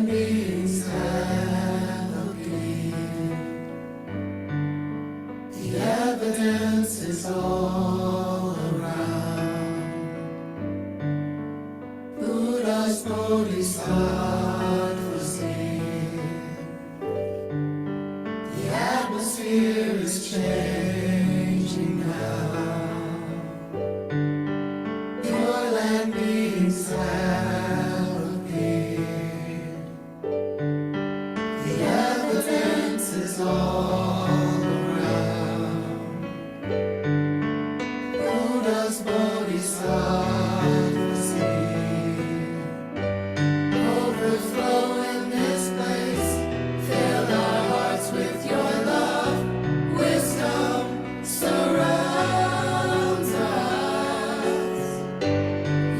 land beings have appeared. The evidence is all around. Buddha's bodhisattvas here. The atmosphere is changing now. Your land beings have appeared. The evidence is all around. Buddha's bodhisattvas here. Overflow in this place. Fill our hearts with your love. Wisdom surrounds us.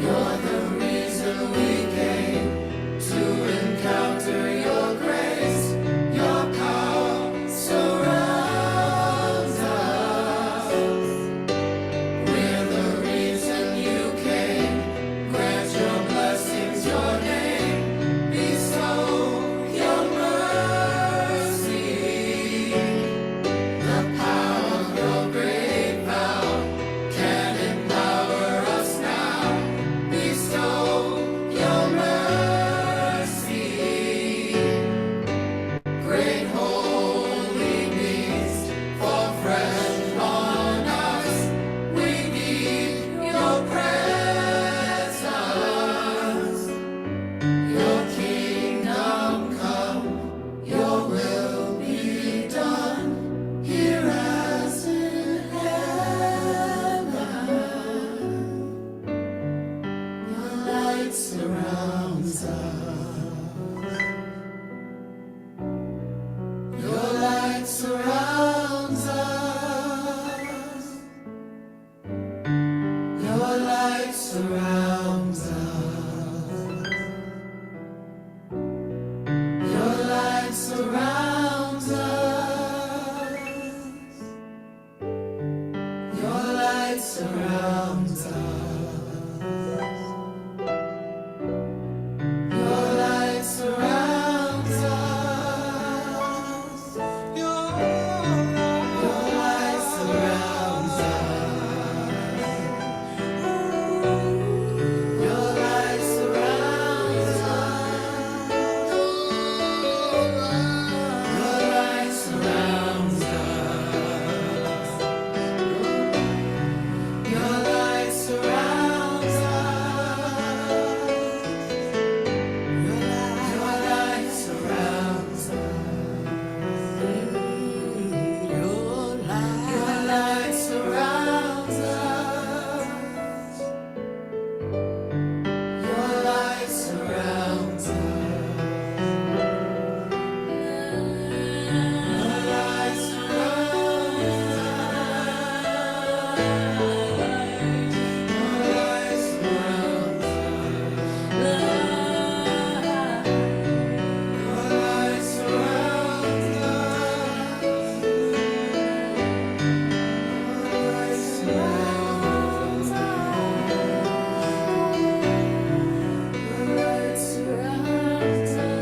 You're the reason we came to encounter your grace. Your power surrounds us. We're the reason you came. Grant your blessings, your name. Bestow your mercy. The power of your great vow can empower us now. Bestow your mercy. Great holy beings, fall fresh on us. We need your presence. Your kingdom come, your will be done, here as in heaven. Your light surrounds us. Your light surrounds us. Your light surrounds us. Your light surrounds us. Your light surrounds us. Your light surrounds us. Your light surrounds us. Your light surrounds us. Your light surrounds us. Your light surrounds us. Your light surrounds us. Your light surrounds us.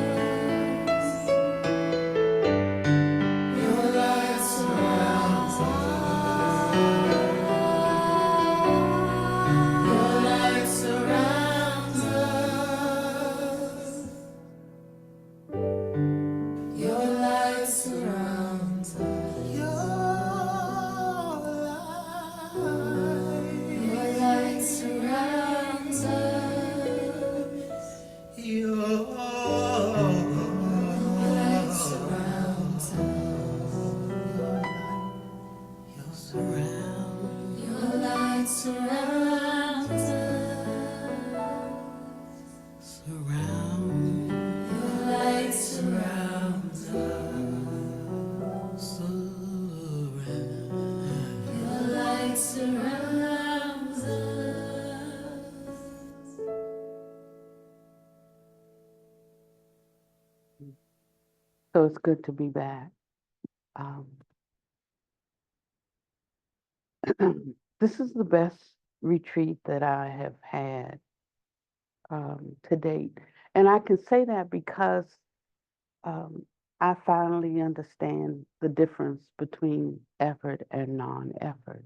Your light surrounds us. Your light surrounds So it's good to be back. This is the best retreat that I have had to date. And I can say that because um, I finally understand the difference between effort and non-effort.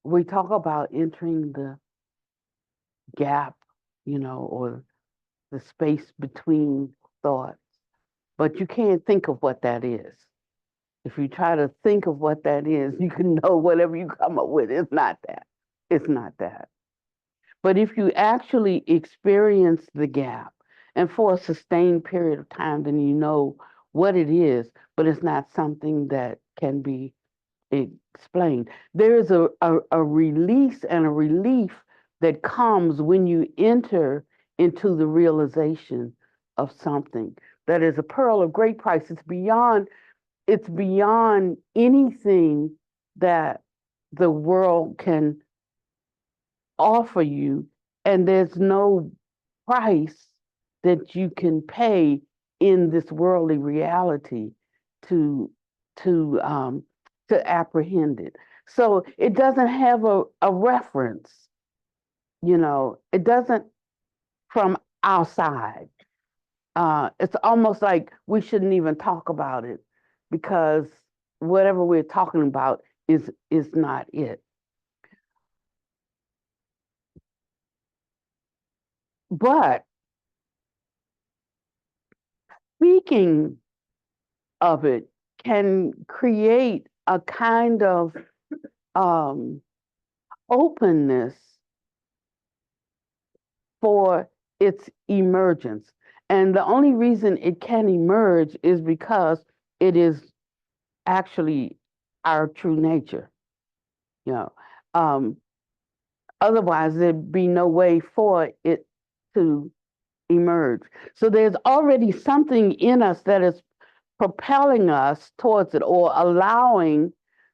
We talk about entering the gap, or the space between thoughts, but you can't think of what that is. If you try to think of what that is, you can know whatever you come up with. It's not that. It's not that. But if you actually experience the gap and for a sustained period of time, then you know what it is, but it's not something that can be explained. There is a release and a relief that comes when you enter into the realization of something that is a pearl of great price. It's beyond anything that the world can offer you, and there's no price that you can pay in this worldly reality to to um, to apprehend it. So it doesn't have a reference, It doesn't from outside. It's almost like we shouldn't even talk about it because whatever we're talking about is not it. But speaking of it can create a kind of um, openness for its emergence. And the only reason it can emerge is because it is actually our true nature. You know, um, Otherwise there'd be no way for it to emerge. So there's already something in us that is propelling us towards it or allowing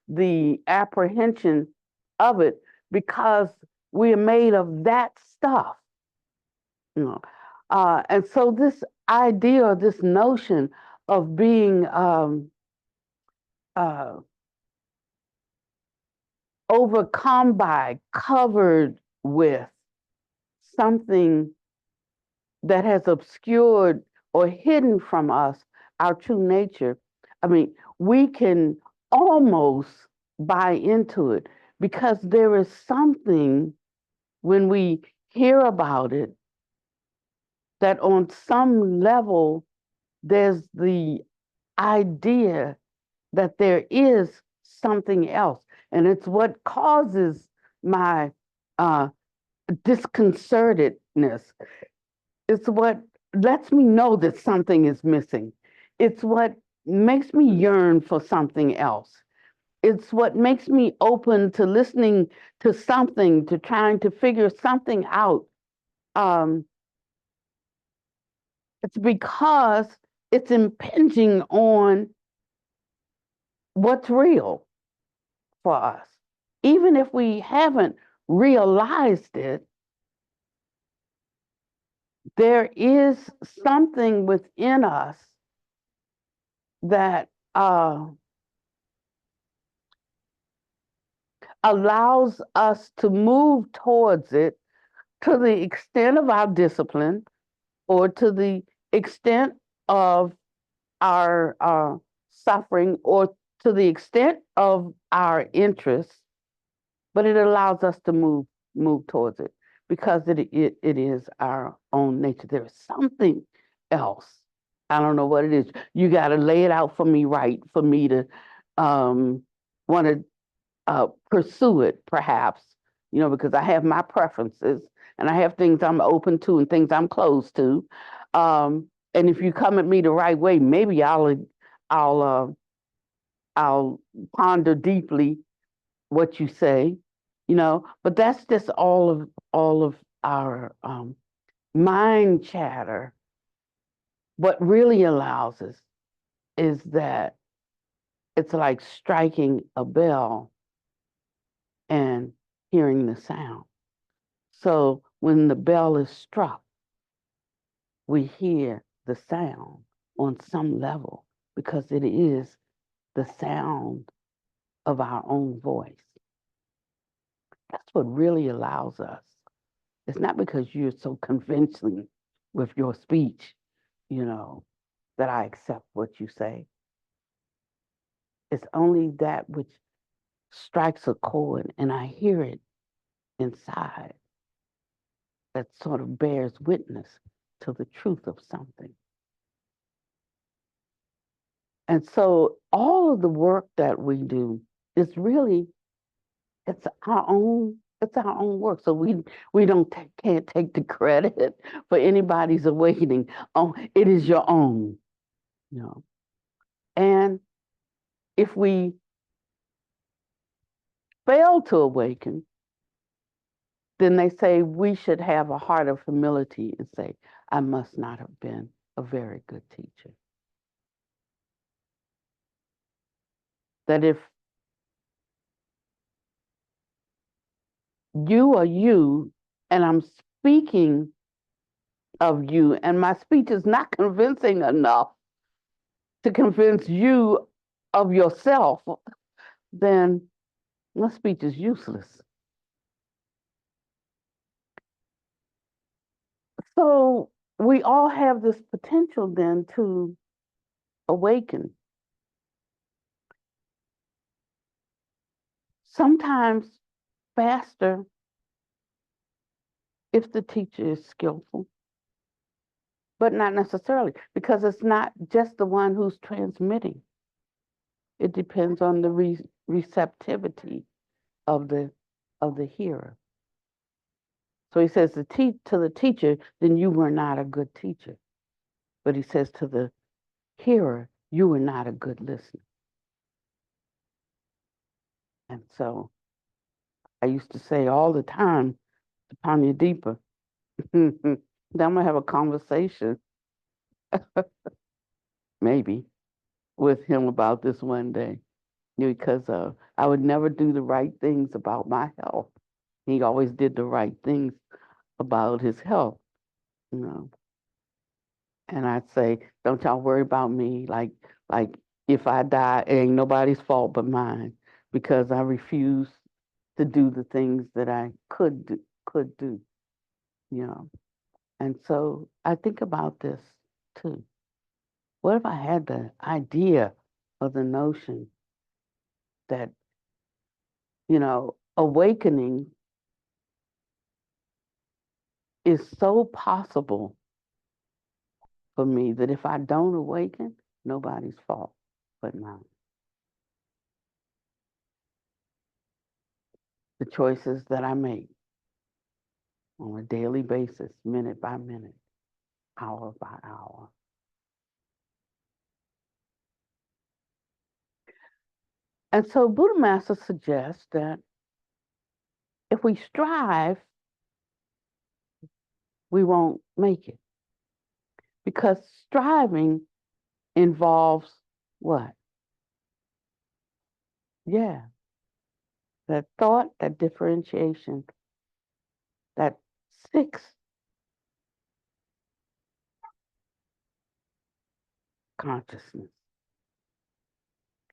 the apprehension of it because we are made of that stuff. You know. And so this idea or this notion of being uh, overcome by, covered with something that has obscured or hidden from us our true nature. I mean, we can almost buy into it because there is something when we hear about it that on some level there's the idea that there is something else. And it's what causes my uh, disconcertedness. It's what lets me know that something is missing. It's what makes me yearn for something else. It's what makes me open to listening to something, to trying to figure something out. Um, it's because it's impinging on what's real for us. Even if we haven't realized it, there is something within us that allows us to move towards it to the extent of our discipline or to the extent of our suffering or to the extent of our interest, but it allows us to move towards it because it is our own nature. There is something else. I don't know what it is. You got to lay it out for me right for me to want to pursue it, perhaps, because I have my preferences and I have things I'm open to and things I'm closed to. And if you come at me the right way, maybe I'll, I'll ponder deeply what you say, But that's just all of our mind chatter. What really allows us is that it's like striking a bell and hearing the sound. So when the bell is struck, we hear the sound on some level because it is the sound of our own voice. That's what really allows us. It's not because you're so convincing with your speech, that I accept what you say. It's only that which strikes a chord and I hear it inside that sort of bears witness to the truth of something. And so all of the work that we do is really, it's our own work. So we can't take the credit for anybody's awakening. Oh, it is your own, you know. And if we fail to awaken, then they say we should have a heart of humility and say, I must not have been a very good teacher. That if you are you, and I'm speaking of you, and my speech is not convincing enough to convince you of yourself, then my speech is useless. So we all have this potential then to awaken. Sometimes faster if the teacher is skillful, but not necessarily, because it's not just the one who's transmitting. It depends on the receptivity of the hearer. So he says to the teacher, then you were not a good teacher. But he says to the hearer, you were not a good listener. And so I used to say all the time to Panya Deepa, then I'm gonna have a conversation, maybe, with him about this one day, because I would never do the right things about my health. He always did the right things about his health, you know. And I'd say, don't y'all worry about me. Like if I die, it ain't nobody's fault but mine, because I refuse to do the things that I could do, you know. And so I think about this too. What if I had the idea or the notion that, awakening is so possible for me that if I don't awaken, nobody's fault but mine. The choices that I make on a daily basis, minute by minute, hour by hour. And so Buddha Master suggests that if we strive, we won't make it. Because striving involves what? Yeah, that thought, that differentiation, that sixth consciousness.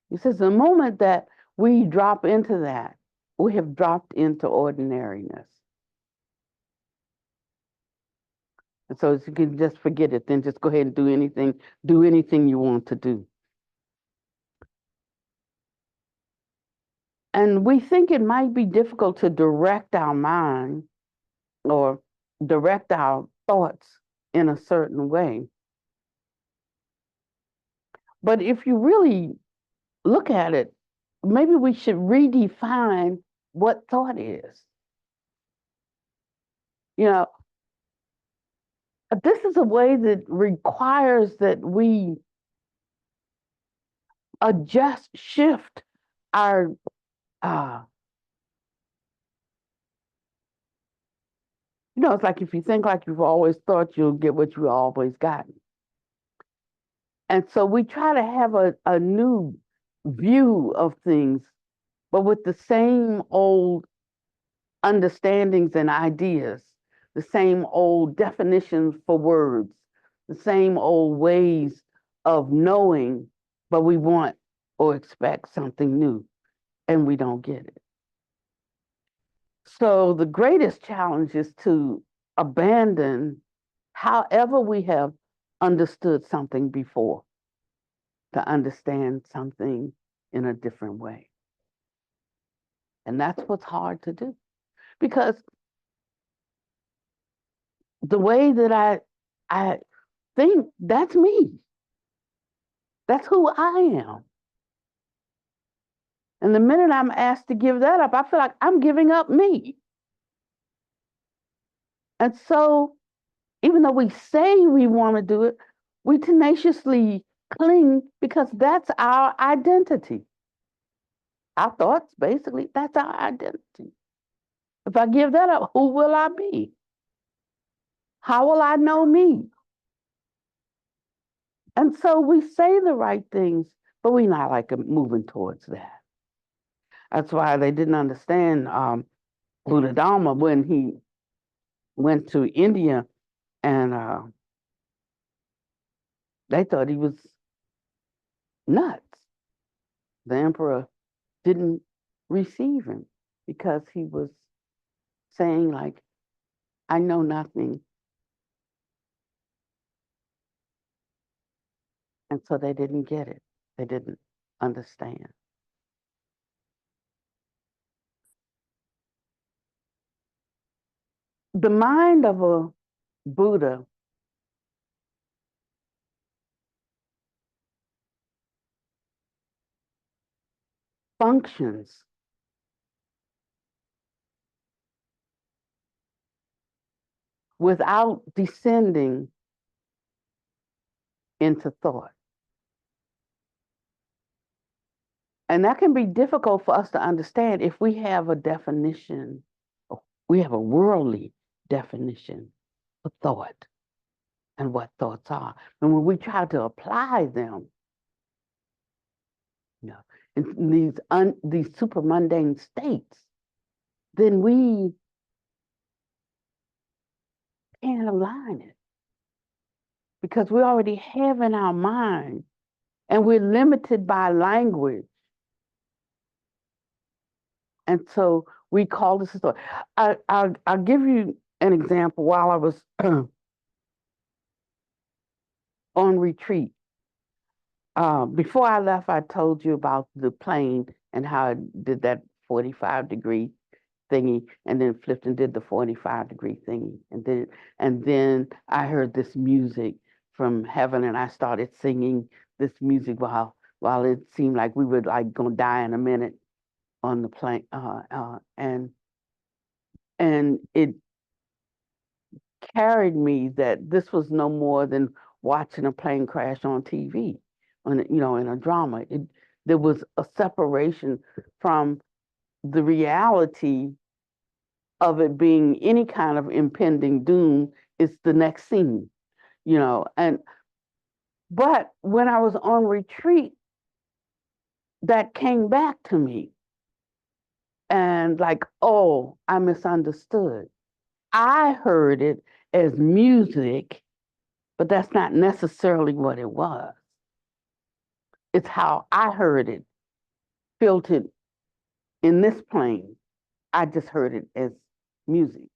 He says the moment that we drop into that, we have dropped into ordinariness. And so if you can just forget it, then just go ahead and do anything you want to do. And we think it might be difficult to direct our mind or direct our thoughts in a certain way. But if you really look at it, maybe we should redefine what thought is. This is a way that requires that we adjust, shift our it's like if you think like you've always thought, you'll get what you always gotten. And so we try to have a new view of things, but with the same old understandings and ideas, the same old definitions for words, the same old ways of knowing, but we want or expect something new, and we don't get it. So the greatest challenge is to abandon however we have understood something before to understand something in a different way. And that's what's hard to do, because the way that I think, that's me. That's who I am. And the minute I'm asked to give that up, I feel like I'm giving up me. And so, even though we say we want to do it, we tenaciously cling because that's our identity. Our thoughts, basically, that's our identity. If I give that up, who will I be? How will I know me? And so we say the right things, but we're not like moving towards that. That's why they didn't understand Buddha Dharma when he went to India, and they thought he was nuts. The emperor didn't receive him because he was saying, like, I know nothing. And so they didn't get it. They didn't understand. The mind of a Buddha functions without descending into thought. And that can be difficult for us to understand if we have a definition, we have a worldly definition of thought and what thoughts are. And when we try to apply them, you know, in these super mundane states, then we can't align it because we already have in our mind, and we're limited by language. And so we call this a thought. I'll give you an example. While I was on retreat, before I left, I told you about the plane and how I did that 45-degree thingy, and then flipped and did the 45-degree thingy, and then I heard this music from heaven, and I started singing this music while it seemed like we were like gonna die in a minute on the plane, and it carried me that this was no more than watching a plane crash on TV, in a drama. There was a separation from the reality of it being any kind of impending doom. It's the next scene, but when I was on retreat, that came back to me, and like, oh, I misunderstood. I heard it as music, but that's not necessarily what it was. It's how I heard it filtered in this plane. I just heard it as music.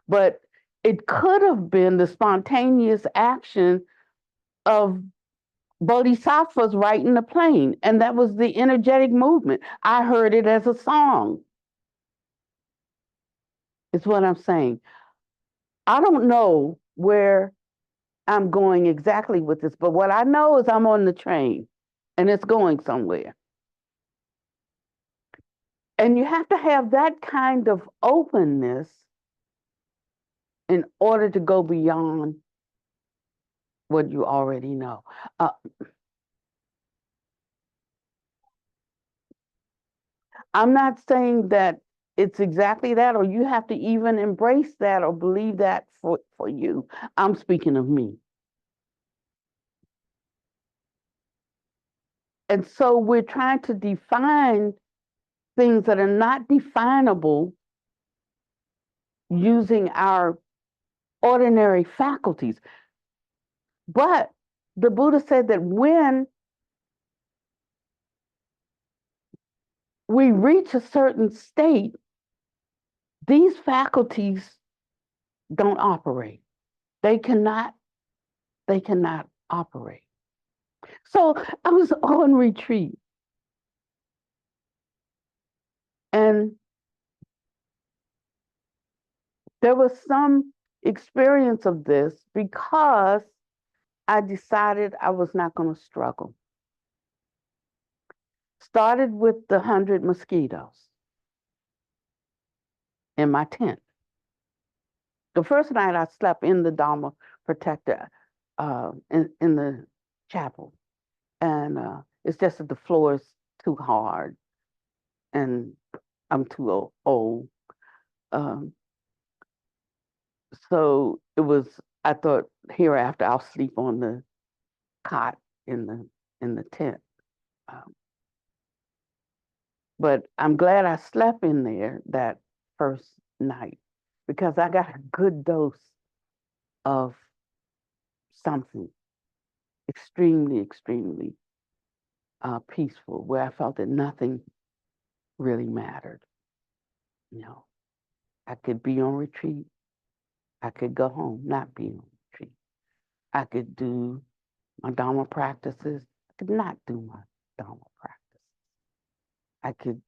But it could have been the spontaneous action of bodhisattvas writing the plane, and that was the energetic movement. I heard it as a song. Is what I'm saying. I don't know where I'm going exactly with this, but what I know is I'm on the train and it's going somewhere. And you have to have that kind of openness in order to go beyond what you already know. I'm not saying that it's exactly that, or you have to even embrace that or believe that for you. I'm speaking of me. And so we're trying to define things that are not definable using our ordinary faculties. But the Buddha said that when we reach a certain state, these faculties don't operate. They cannot operate. So I was on retreat, and there was some experience of this because I decided I was not going to struggle. Started with the 100 mosquitoes in my tent. The first night I slept in the Dharma protector in the chapel. And it's just that the floor is too hard and I'm too old. Um, so it was, I thought hereafter I'll sleep on the cot in the tent. Um, but I'm glad I slept in there that first night because I got a good dose of something extremely, extremely peaceful, where I felt that nothing really mattered. You know, I could be on retreat. I could go home, not be on retreat. I could do my Dharma practices. I could not do my Dharma practice. I could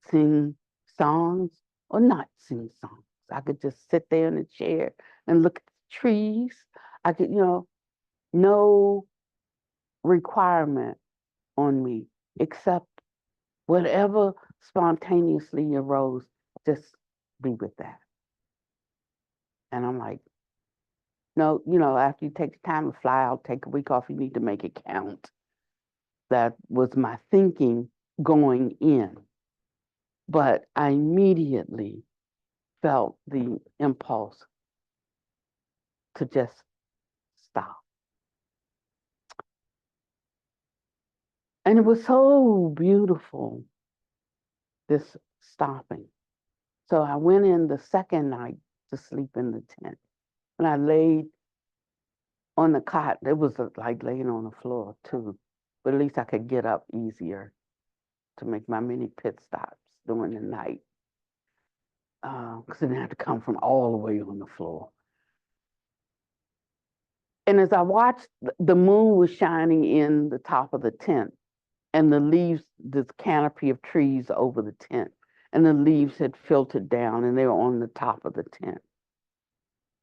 sing songs or not sing songs. I could just sit there in a chair and look at the trees. I could, no requirement on me except whatever spontaneously arose, just be with that. And I'm like, no, after you take the time to fly out, take a week off, you need to make it count. That was my thinking going in. But I immediately felt the impulse to just stop. And it was so beautiful, this stopping. So I went in the second night to sleep in the tent. And I laid on the cot. It was like laying on the floor too, but at least I could get up easier to make my mini pit stops during the night. Because I didn't have to come from all the way on the floor. And as I watched, the moon was shining in the top of the tent, and the leaves, this canopy of trees over the tent, and the leaves had filtered down, and they were on the top of the tent.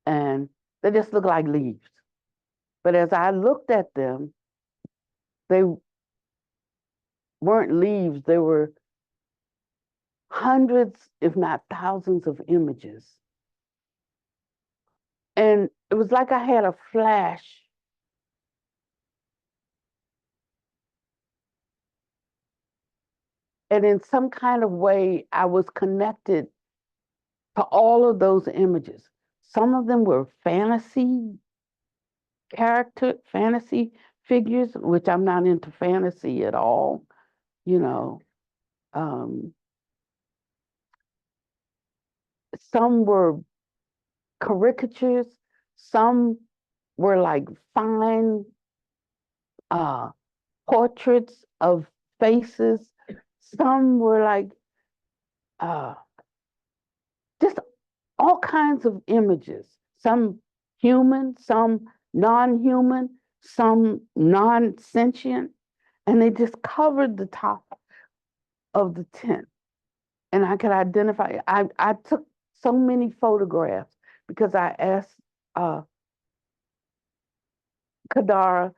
And they just looked like leaves. But as I looked at them, they weren't leaves, they were hundreds, if not thousands, of images. And it was like I had a flash. And in some kind of way, I was connected to all of those images. Some of them were fantasy figures, which I'm not into fantasy at all, you know. Some were caricatures, some were like fine portraits of faces, some were like just all kinds of images, some human, some non-human, some non-sentient, and they just covered the top of the tent. And I could identify, I took so many photographs because I asked Kadara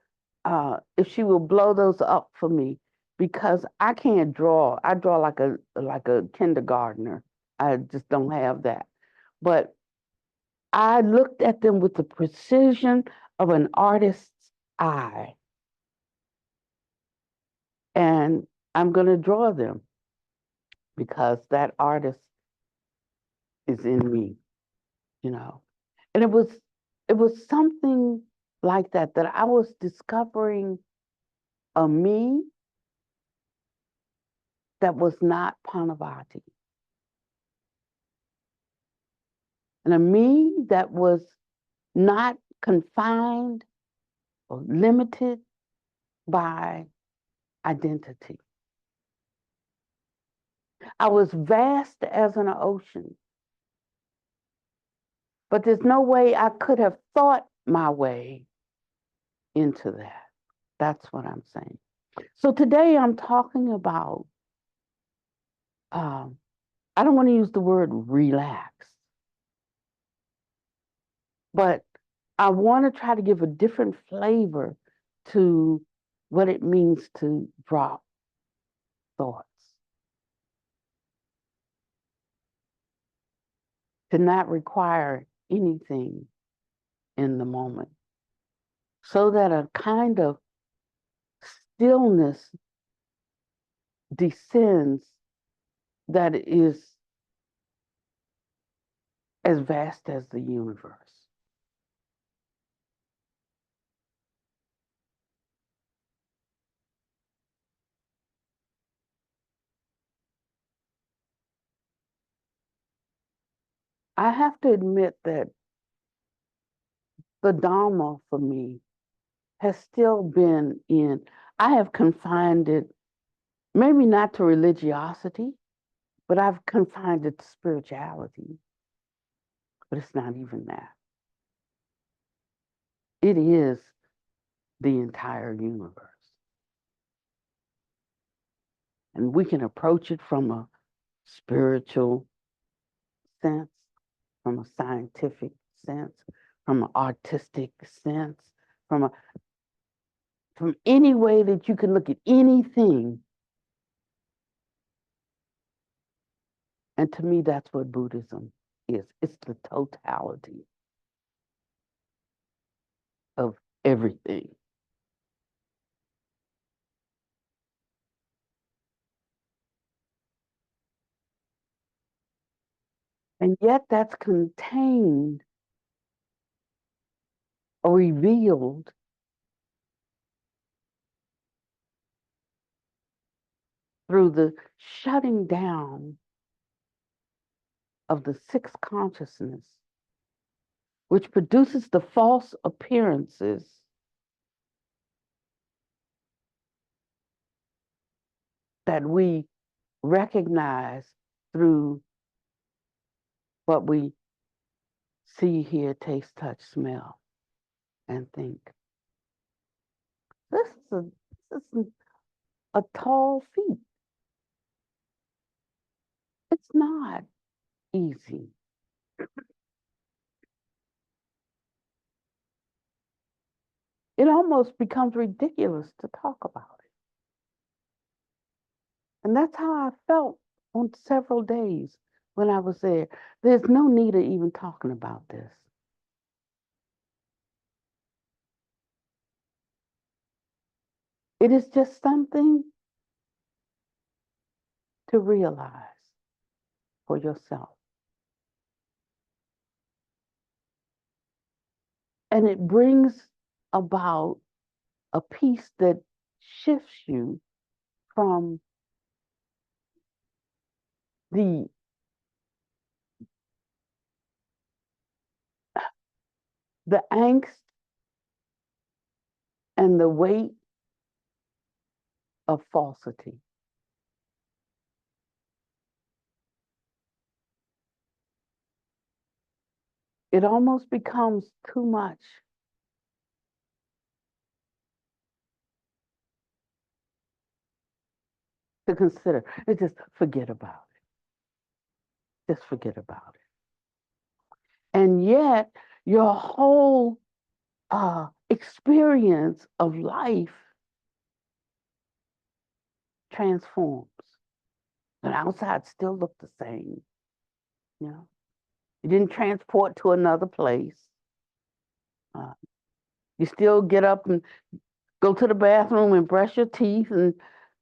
if she will blow those up for me because I can't draw. I draw like a kindergartner. I just don't have that. But I looked at them with the precision of an artist's eye. And I'm going to draw them because that artist is in me, you know. And it was something like that I was discovering a me that was not Pannavati. And a me that was not confined or limited by identity. I was vast as an ocean, But there's no way I could have thought my way into that. That's what I'm saying. So today I'm talking about, I don't want to use the word relax, but I want to try to give a different flavor to what it means to drop thoughts, to not require anything in the moment, so that a kind of stillness descends that is as vast as the universe. I have to admit that the Dharma for me has still been in, I have confined it, maybe not to religiosity, but I've confined it to spirituality. But it's not even that. It is the entire universe. And we can approach it from a spiritual sense, from a scientific sense, from an artistic sense, from any way that you can look at anything. And to me, that's what Buddhism is. It's the totality of everything. And yet that's contained or revealed through the shutting down of the sixth consciousness, which produces the false appearances that we recognize through what we see, hear, taste, touch, smell, and think. This is a tall feat. It's not easy. It almost becomes ridiculous to talk about it. And that's how I felt on several days when I was there. There's no need of even talking about this. It is just something to realize for yourself. And it brings about a peace that shifts you from the angst and the weight of falsity. It almost becomes too much to consider. It just forget about it. Just forget about it. And yet, your whole experience of life transforms. And outside still look the same. You know, you didn't transport to another place. You still get up and go to the bathroom and brush your teeth and,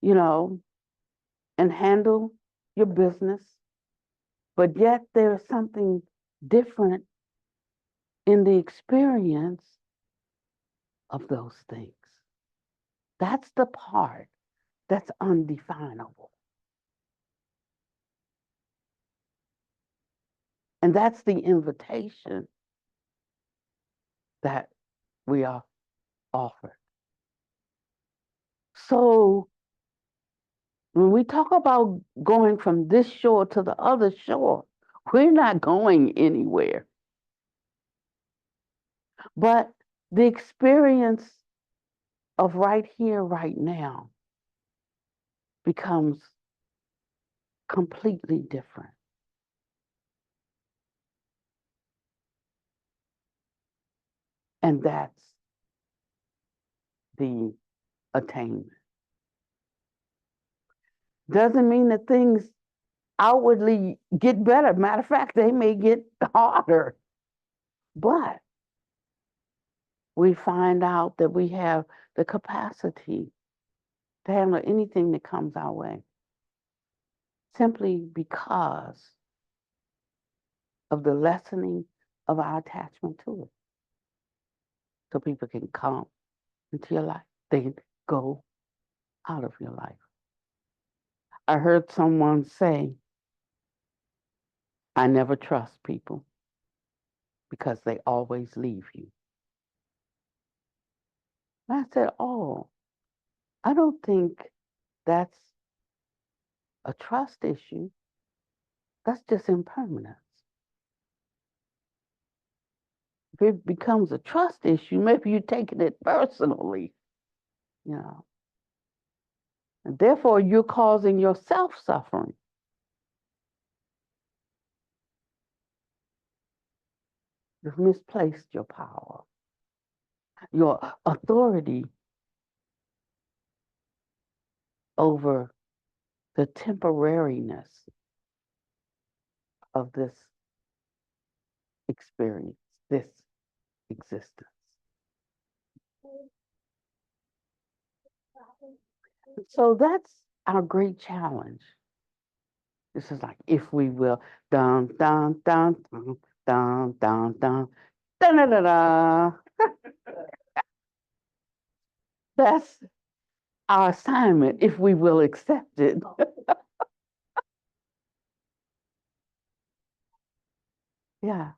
you know, and handle your business. But yet there's something different in the experience of those things. That's the part that's undefinable. And that's the invitation that we are offered. So when we talk about going from this shore to the other shore, we're not going anywhere. But the experience of right here, right now becomes completely different. And that's the attainment. Doesn't mean that things outwardly get better. Matter of fact, they may get harder. But we find out that we have the capacity to handle anything that comes our way simply because of the lessening of our attachment to it. So people can come into your life, they can go out of your life. I heard someone say, I never trust people because they always leave you. And I said, oh, I don't think that's a trust issue. That's just impermanence. If it becomes a trust issue, maybe you're taking it personally, you know. And therefore, you're causing yourself suffering. You've misplaced your power, your authority over the temporariness of this experience, this existence. So that's our great challenge. This is like, if we will, dun dun dun dun dun dun dun dun da da da. That's our assignment, if we will accept it. Yeah.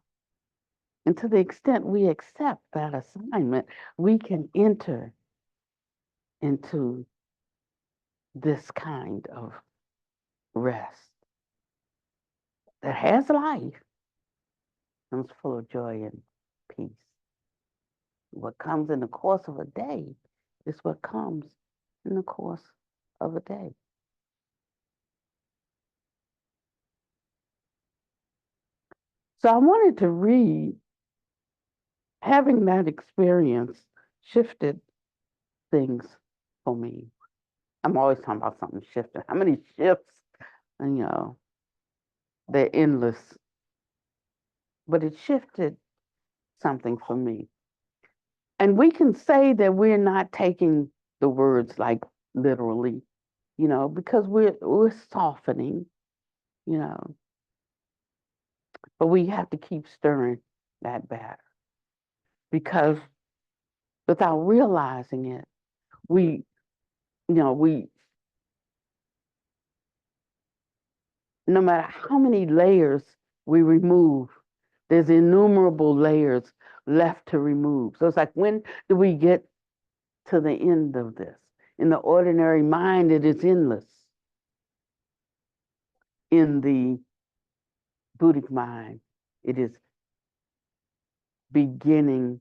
And to the extent we accept that assignment, we can enter into this kind of rest that has life and is full of joy and peace. What comes in the course of a day is what comes in the course of a day. So I wanted to read, having that experience shifted things for me. I'm always talking about something shifting. How many shifts? And, they're endless. But it shifted something for me. And we can say that we're not taking the words like literally, because we're softening, you know, but we have to keep stirring that batter because without realizing it, we, we, no matter how many layers we remove, there's innumerable layers left to remove. So it's like, when do we get to the end of this? In the ordinary mind, it is endless. In the Buddhic mind, it is beginninglessness.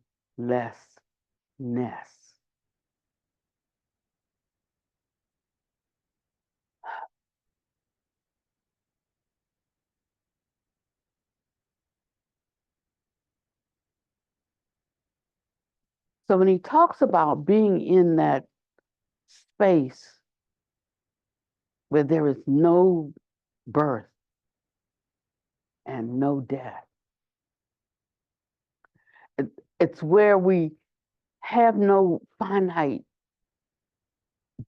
So when he talks about being in that space where there is no birth and no death, it's where we have no finite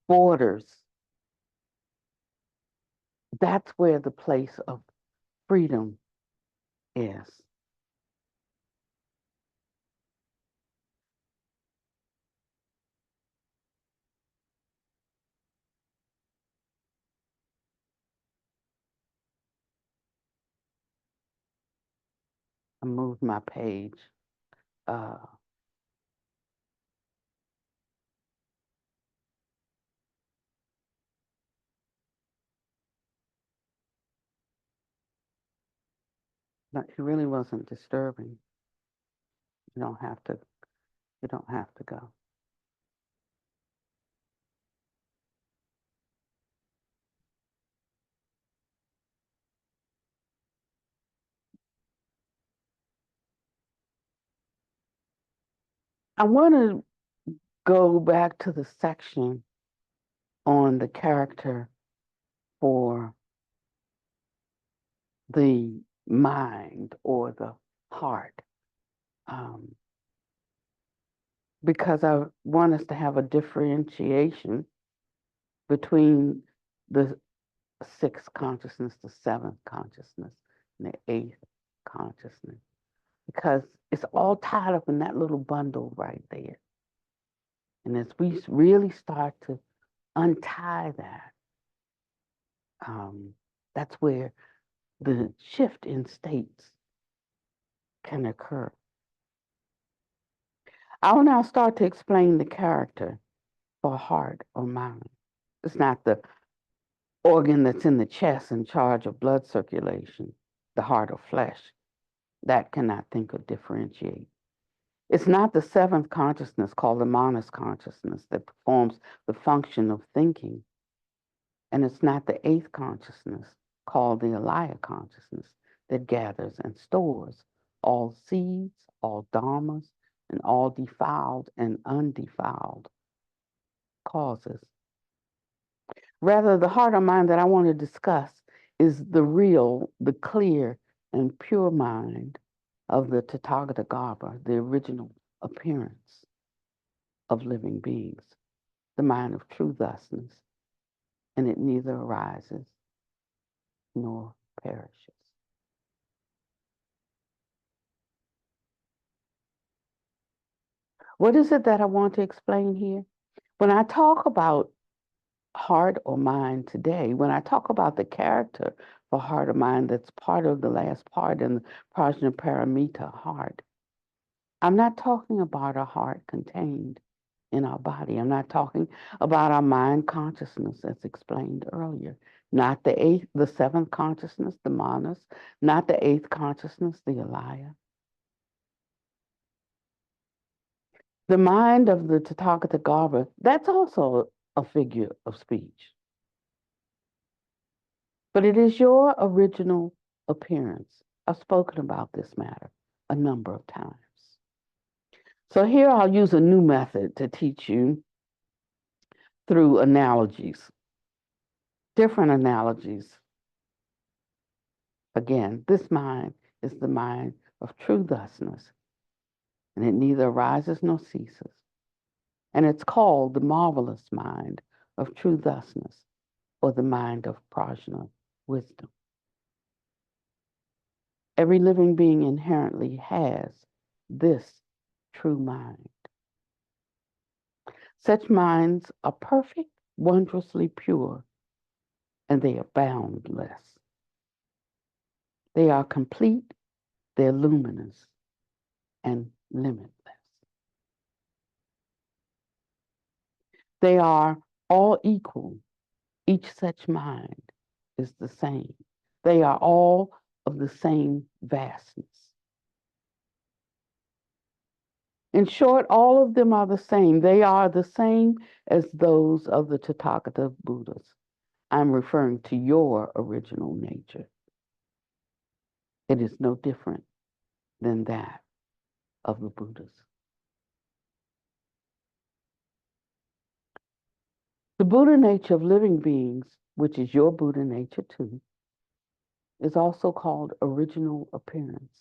borders. That's where the place of freedom is. I moved my page. Uh, but it really wasn't disturbing. You don't have to, you don't have to go. I want to go back to the section on the character for the mind or the heart, um, because I want us to have a differentiation between the sixth consciousness, the seventh consciousness, and the eighth consciousness, because it's all tied up in that little bundle right there. And as we really start to untie that, that's where the shift in states can occur. I will now start to explain the character for heart or mind. It's not the organ that's in the chest in charge of blood circulation, the heart or flesh. That cannot think or differentiate. It's not the seventh consciousness called the manas consciousness that performs the function of thinking. And it's not the eighth consciousness called the alaya consciousness that gathers and stores all seeds, all dharmas, and all defiled and undefiled causes. Rather, the heart or mind that I want to discuss is the real, the clear, and pure mind of the Tathagata Garbha, the original appearance of living beings, the mind of true thusness, and it neither arises nor perishes. What is it that I want to explain here? When I talk about heart or mind today, when I talk about the character for heart or mind that's part of the last part in the Prajnaparamita heart, I'm not talking about a heart contained in our body. I'm not talking about our mind consciousness as explained earlier. Not the seventh consciousness, the manas, not the eighth consciousness, the alaya. The mind of the Tathagata Garbha, that's also a figure of speech. But it is your original appearance. I've spoken about this matter a number of times. So here I'll use a new method to teach you through analogies, different analogies. Again, this mind is the mind of true thusness, and it neither arises nor ceases. And it's called the marvelous mind of true thusness, or the mind of prajna wisdom. Every living being inherently has this true mind. Such minds are perfect, wondrously pure, and they are boundless. They are complete, they're luminous, and limitless. They are all equal. Each such mind is the same. They are all of the same vastness. In short, all of them are the same. They are the same as those of the Tathagata Buddhas. I'm referring to your original nature. It is no different than that of the Buddhas. The Buddha nature of living beings, which is your Buddha nature too, is also called original appearance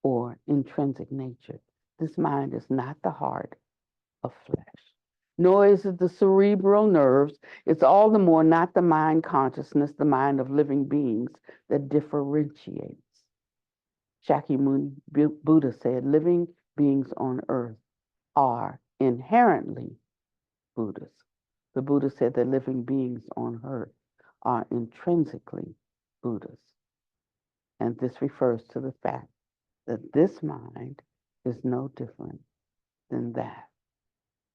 or intrinsic nature. This mind is not the heart of flesh, nor is it the cerebral nerves. It's all the more not the mind consciousness, the mind of living beings that differentiates. Shakyamuni Buddha said, living beings on earth are inherently Buddhas. The Buddha said that living beings on earth are intrinsically Buddhas. And this refers to the fact that this mind is no different than that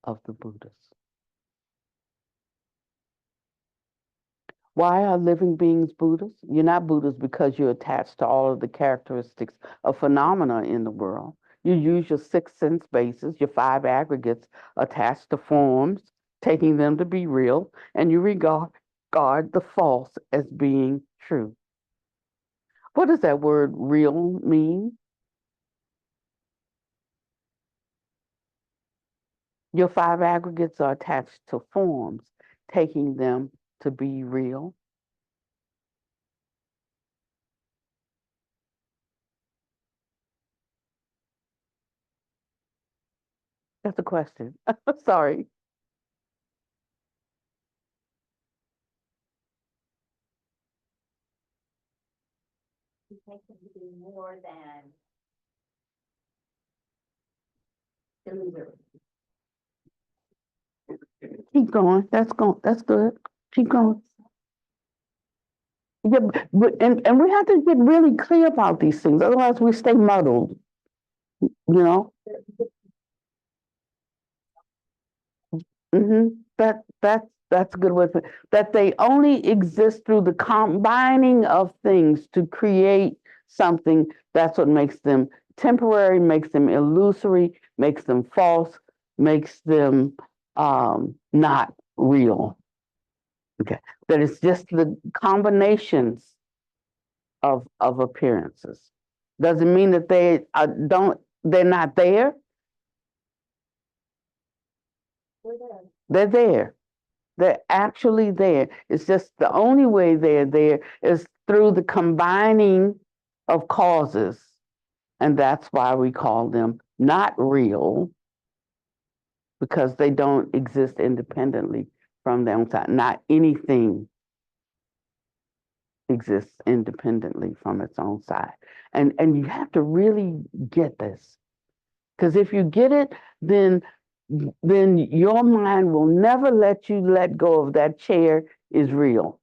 of the Buddhas. Why are living beings Buddhas? You're not Buddhas because you're attached to all of the characteristics of phenomena in the world. You use your six sense bases, your five aggregates attached to forms, taking them to be real, and you regard the false as being true. What does that word real mean? Your five aggregates are attached to forms, taking them to be real. That's a question. Sorry. Keep going. That's good. Keep going. Yeah, and we have to get really clear about these things, otherwise we stay muddled, you know? hmm that's a good way to that they only exist through the combining of things to create something. That's what makes them temporary, makes them illusory, makes them false, makes them not real. Okay, that it's just the combinations of appearances. Doesn't mean that they're not there. They're there. They're actually there. It's just the only way they're there is through the combining of causes. And that's why we call them not real, because they don't exist independently from their own side. Not anything exists independently from its own side. And you have to really get this. Because if you get it, then your mind will never let you let go of that chair is real.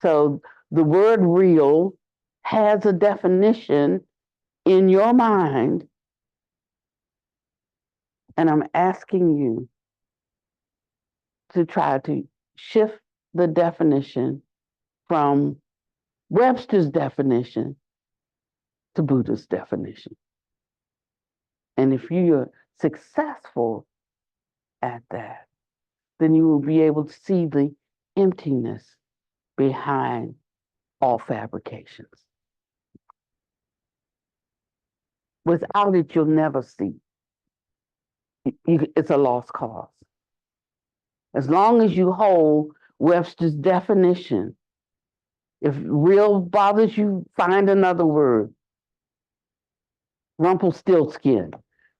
So the word real has a definition in your mind, and I'm asking you to try to shift the definition from Webster's definition to Buddha's definition. And if you're successful at that, then you will be able to see the emptiness behind all fabrications. Without it, you'll never see. It's a lost cause. As long as you hold Webster's definition, if real bothers you, find another word. Rumpelstiltskin.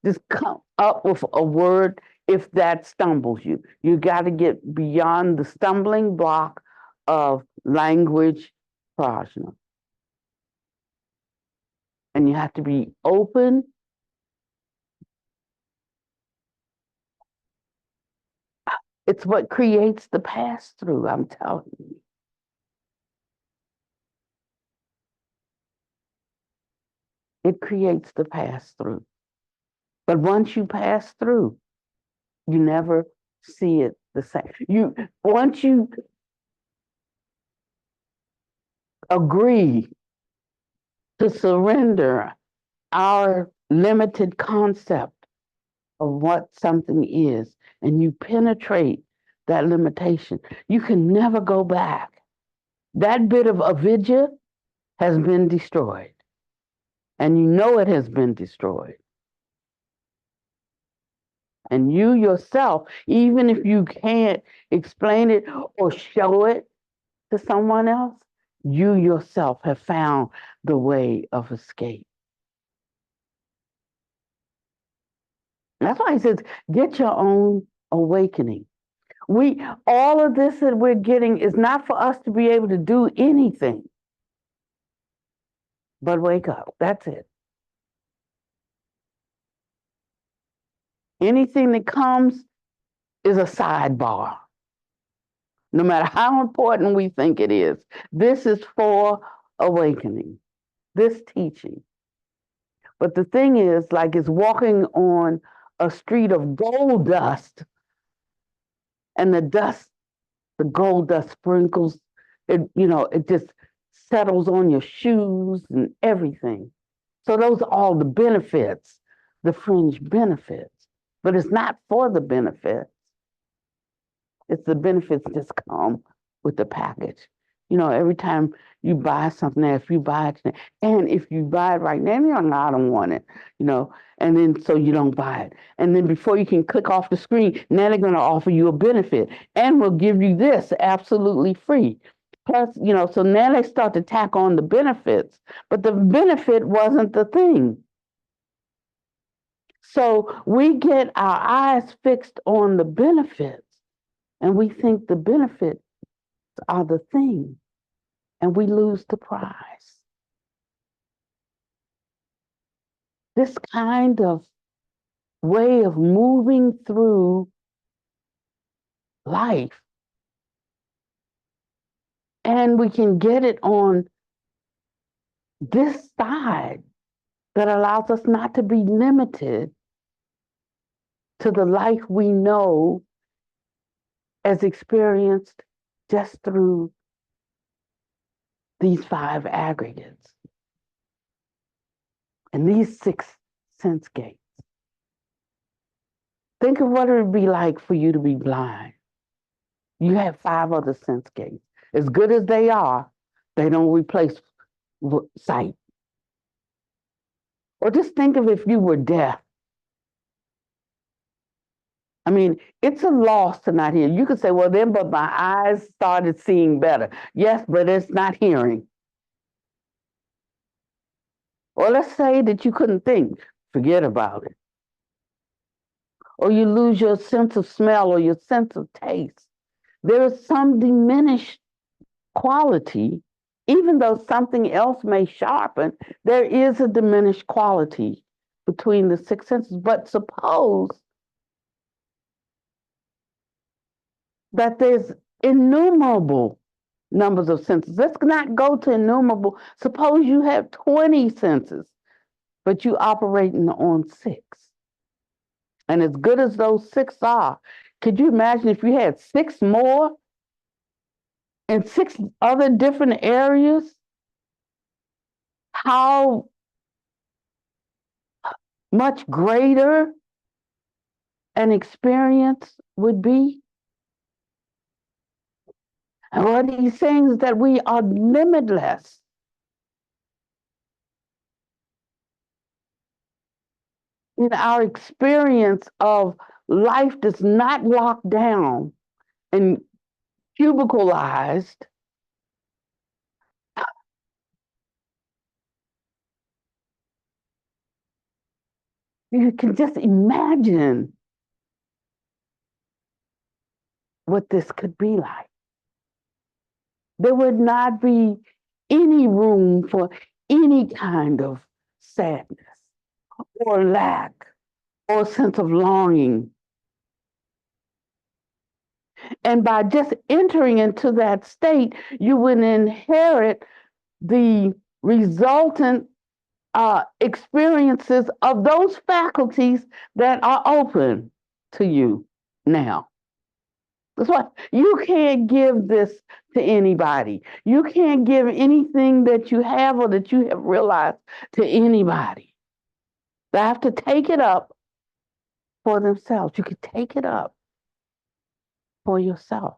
Just come up with a word if that stumbles you. You got to get beyond the stumbling block of language prajna. And you have to be open. It's what creates the pass through, I'm telling you. It creates the pass through. But once you pass through, you never see it the same. Once you agree to surrender our limited concept of what something is, and you penetrate that limitation, you can never go back. That bit of avidya has been destroyed, and you know it has been destroyed. And you yourself, even if you can't explain it or show it to someone else, you yourself have found the way of escape. That's why he says, get your own awakening. All of this that we're getting is not for us to be able to do anything but wake up. That's it. Anything that comes is a sidebar. No matter how important we think it is, this is for awakening, this teaching. But the thing is, like it's walking on a street of gold dust, and the gold dust sprinkles, it just settles on your shoes and everything. So those are all the benefits, the fringe benefits. But it's not for the benefits. It's the benefits that come with the package. You know, every time you buy something, if you buy it, and if you buy it right now, you're like, no, I don't want it, you know, and then so you don't buy it. And then before you can click off the screen, now they're going to offer you a benefit and will give you this absolutely free. Plus, you know, so now they start to tack on the benefits, but the benefit wasn't the thing. So we get our eyes fixed on the benefits and we think the benefits are the thing and we lose the prize. This kind of way of moving through life, and we can get it on this side that allows us not to be limited to the life we know as experienced just through these 5 aggregates and these 6 sense gates. Think of what it would be like for you to be blind. You have 5 other sense gates. As good as they are, they don't replace sight. Or just think of if you were deaf. I mean, it's a loss to not hear. You could say, well, then, but my eyes started seeing better. Yes, but it's not hearing. Or let's say that you couldn't think. Forget about it. Or you lose your sense of smell or your sense of taste. There is some diminished quality, even though something else may sharpen, there is a diminished quality between the 6 senses. But suppose that there's innumerable numbers of senses. Let's not go to innumerable. Suppose you have 20 senses, but you operating on 6. And as good as those 6 are, could you imagine if you had 6 more in 6 other different areas? How much greater an experience would be? And what he's saying is that we are limitless. In our experience of life that's not locked down and cubicalized, you can just imagine what this could be like. There would not be any room for any kind of sadness or lack or sense of longing. And by just entering into that state, you would inherit the resultant experiences of those faculties that are open to you now. That's why you can't give this to anybody. You can't give anything that you have or that you have realized to anybody. They have to take it up for themselves. You can take it up for yourself.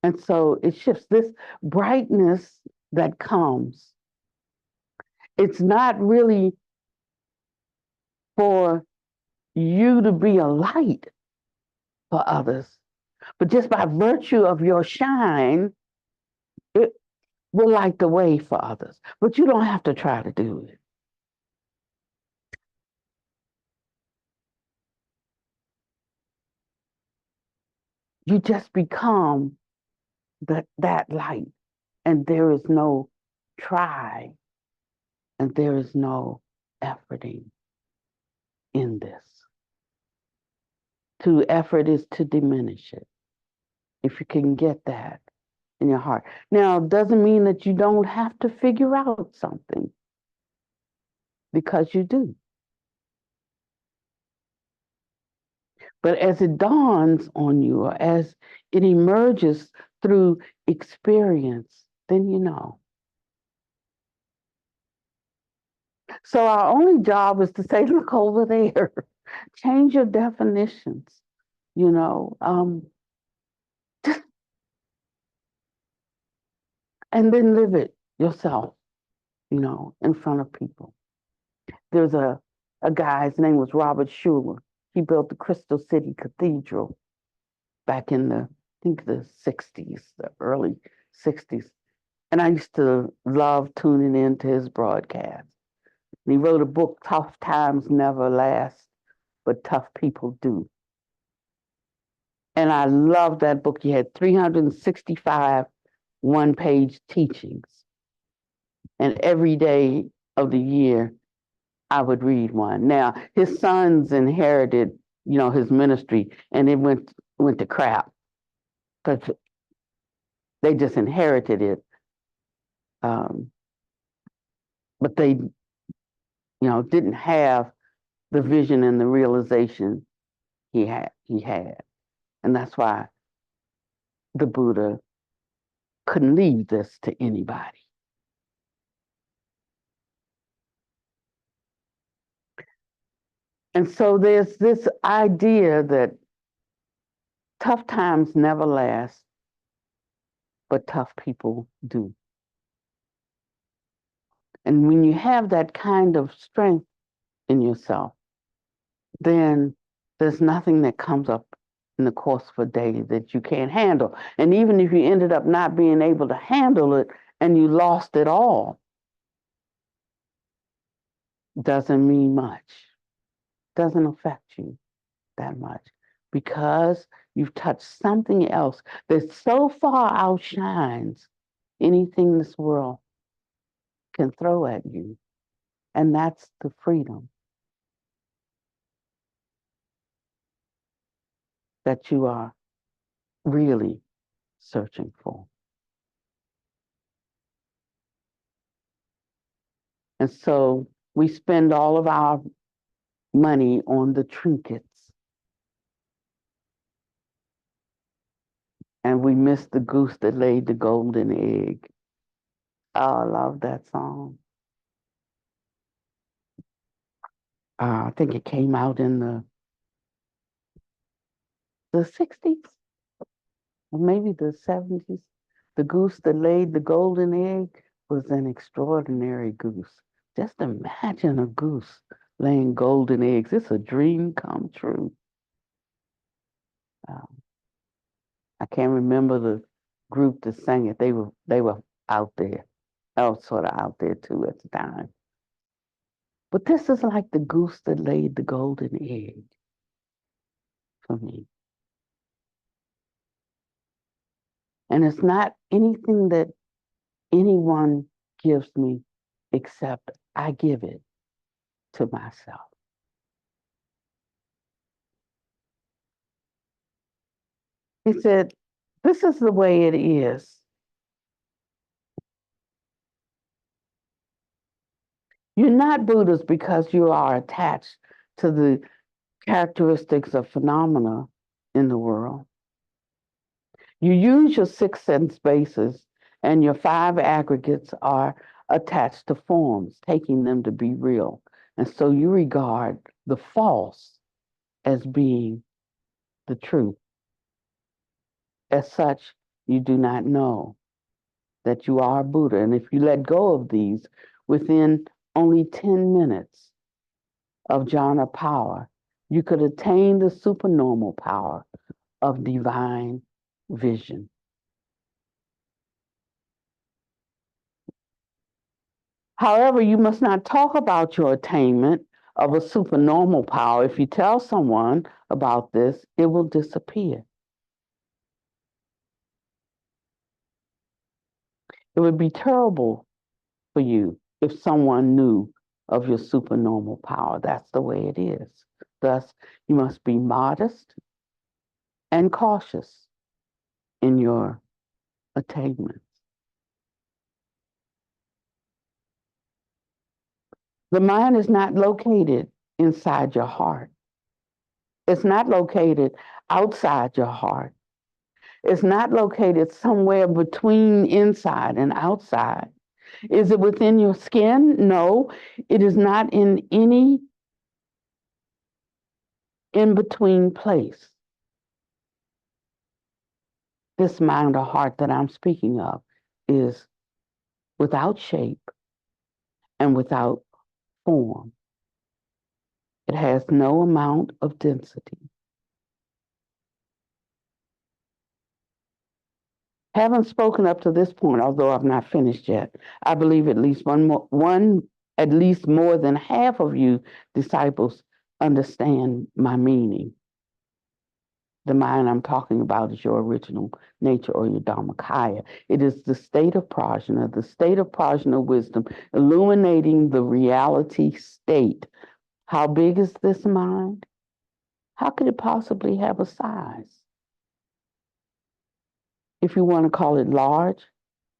And so it shifts this brightness that comes. It's not really for you to be a light for others, but just by virtue of your shine, it will light the way for others. But you don't have to try to do it. You just become that light, and there is no try, and there is no efforting in this. To effort is to diminish it. If you can get that in your heart. Now, it doesn't mean that you don't have to figure out something, because you do. But as it dawns on you, or as it emerges through experience, then you know. So our only job is to say, look over there. Change your definitions, you know, and then live it yourself, you know, in front of people. There's a guy, his name was Robert Schuller. He built the Crystal City Cathedral back in I think the 60s, the early 60s. And I used to love tuning into his broadcast. And he wrote a book, Tough Times Never Last, but Tough People Do. And I loved that book. He had 365 one-page teachings. And every day of the year, I would read one. Now, his sons inherited, you know, his ministry, and it went to crap because they just inherited it. But they, you know, didn't have the vision and the realization he had. And that's why the Buddha couldn't leave this to anybody. And so there's this idea that tough times never last, but tough people do. And when you have that kind of strength in yourself, then there's nothing that comes up in the course of a day that you can't handle. And even if you ended up not being able to handle it and you lost it all, doesn't mean much, doesn't affect you that much, because you've touched something else that so far outshines anything this world can throw at you. And that's the freedom that you are really searching for. And so we spend all of our money on the trinkets, and we miss the goose that laid the golden egg. Oh, I love that song. I think it came out in the 60s, or maybe the 70s. The goose that laid the golden egg was an extraordinary goose. Just imagine a goose laying golden eggs. It's a dream come true. I can't remember the group that sang it. They were out there. I was sort of out there too at the time. But this is like the goose that laid the golden egg for me. And it's not anything that anyone gives me except I give it to myself. He said, this is the way it is. You're not Buddhas because you are attached to the characteristics of phenomena in the world. You use your six sense bases, and your five aggregates are attached to forms, taking them to be real. And so you regard the false as being the truth. As such, you do not know that you are Buddha. And if you let go of these within only 10 minutes of jhana power, you could attain the supernormal power of divine vision. However, you must not talk about your attainment of a supernormal power. If you tell someone about this, it will disappear. It would be terrible for you if someone knew of your supernormal power. That's the way it is. Thus, you must be modest and cautious in your attainments. The mind is not located inside your heart. It's not located outside your heart. It's not located somewhere between inside and outside. Is it within your skin? No, it is not in any in-between place. This mind or heart that I'm speaking of is without shape and without form. It has no amount of density. Having spoken up to this point, although I've not finished yet, I believe at least at least more than half of you disciples understand my meaning. The mind I'm talking about is your original nature or your Dharmakaya. It is the state of prajna, the state of prajna wisdom, illuminating the reality state. How big is this mind? How could it possibly have a size? If you want to call it large,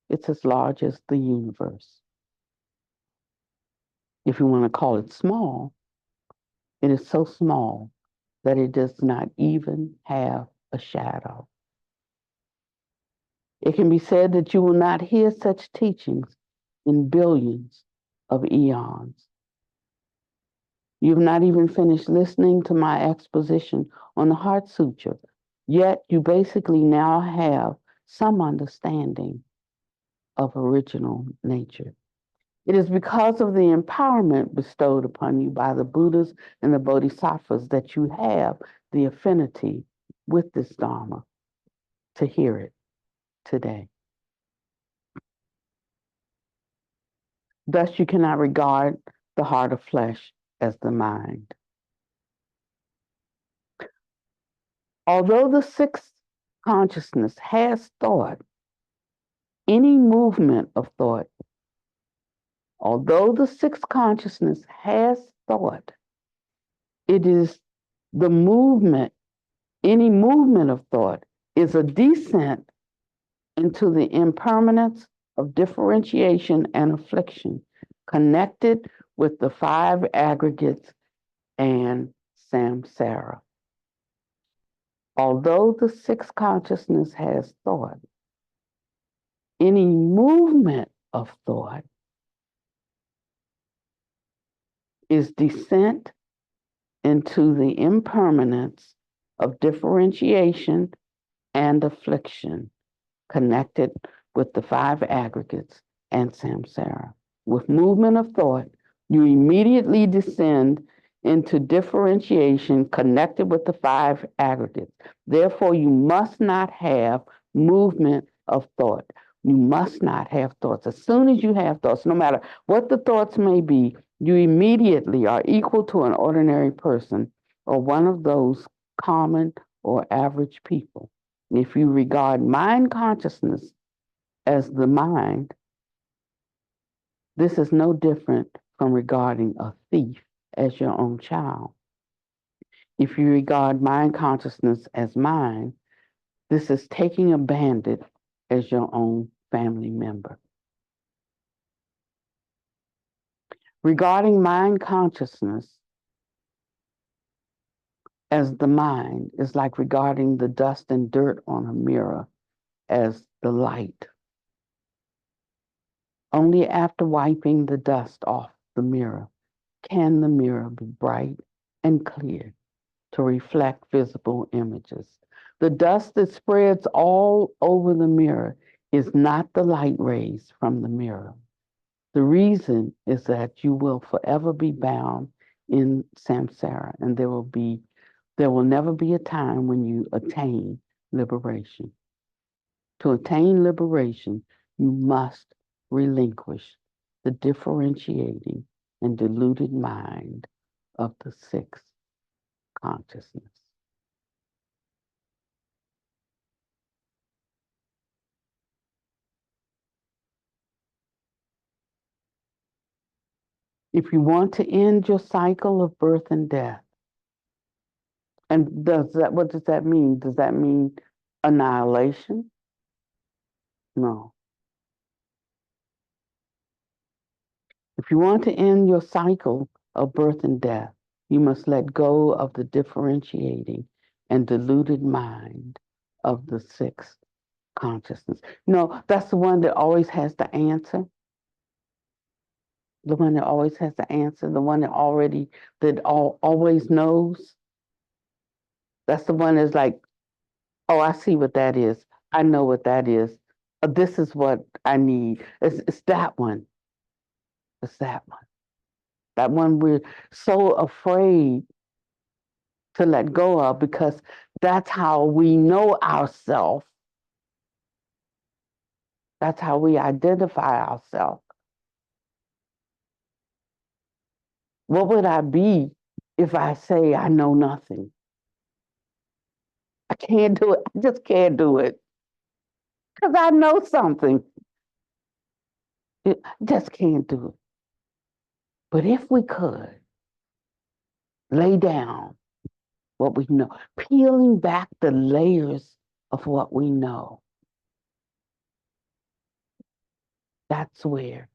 it's as large as the universe. If you want to call it small, it is so small that it does not even have a shadow. It can be said that you will not hear such teachings in billions of eons. You've not even finished listening to my exposition on the Heart Sutra, yet you basically now have some understanding of original nature. It is because of the empowerment bestowed upon you by the Buddhas and the Bodhisattvas that you have the affinity with this Dharma to hear it today. Thus, you cannot regard the heart of flesh as the mind. Although the sixth consciousness has thought, any movement of thought, although the sixth consciousness has thought, it is the movement, any movement of thought is a descent into the impermanence of differentiation and affliction, connected with the five aggregates and samsara. Although the sixth consciousness has thought, any movement of thought is descent into the impermanence of differentiation and affliction, connected with the five aggregates and samsara. With movement of thought, you immediately descend into differentiation connected with the five aggregates. Therefore, you must not have movement of thought. You must not have thoughts. As soon as you have thoughts, no matter what the thoughts may be, you immediately are equal to an ordinary person or one of those common or average people. If you regard mind consciousness as the mind, this is no different from regarding a thief as your own child. If you regard mind consciousness as mind, this is taking a bandit as your own family member. Regarding mind consciousness as the mind is like regarding the dust and dirt on a mirror as the light. Only after wiping the dust off the mirror can the mirror be bright and clear to reflect visible images. The dust that spreads all over the mirror is not the light rays from the mirror. The reason is that you will forever be bound in samsara, and there will never be a time when you attain liberation. To attain liberation, you must relinquish the differentiating and deluded mind of the sixth consciousness. If you want to end your cycle of birth and death, and what does that mean? Does that mean annihilation? No. If you want to end your cycle of birth and death, you must let go of the differentiating and deluded mind of the sixth consciousness. No, that's the one that always has the answer. The one that always has the answer. The one that always knows. That's the one that's like, oh, I see what that is. I know what that is. This is what I need. It's that one. It's that one. That one we're so afraid to let go of because that's how we know ourselves. That's how we identify ourselves. What would I be if I say I know nothing? I can't do it. I just can't do it because I know something. I just can't do it. But if we could lay down what we know, peeling back the layers of what we know, that's where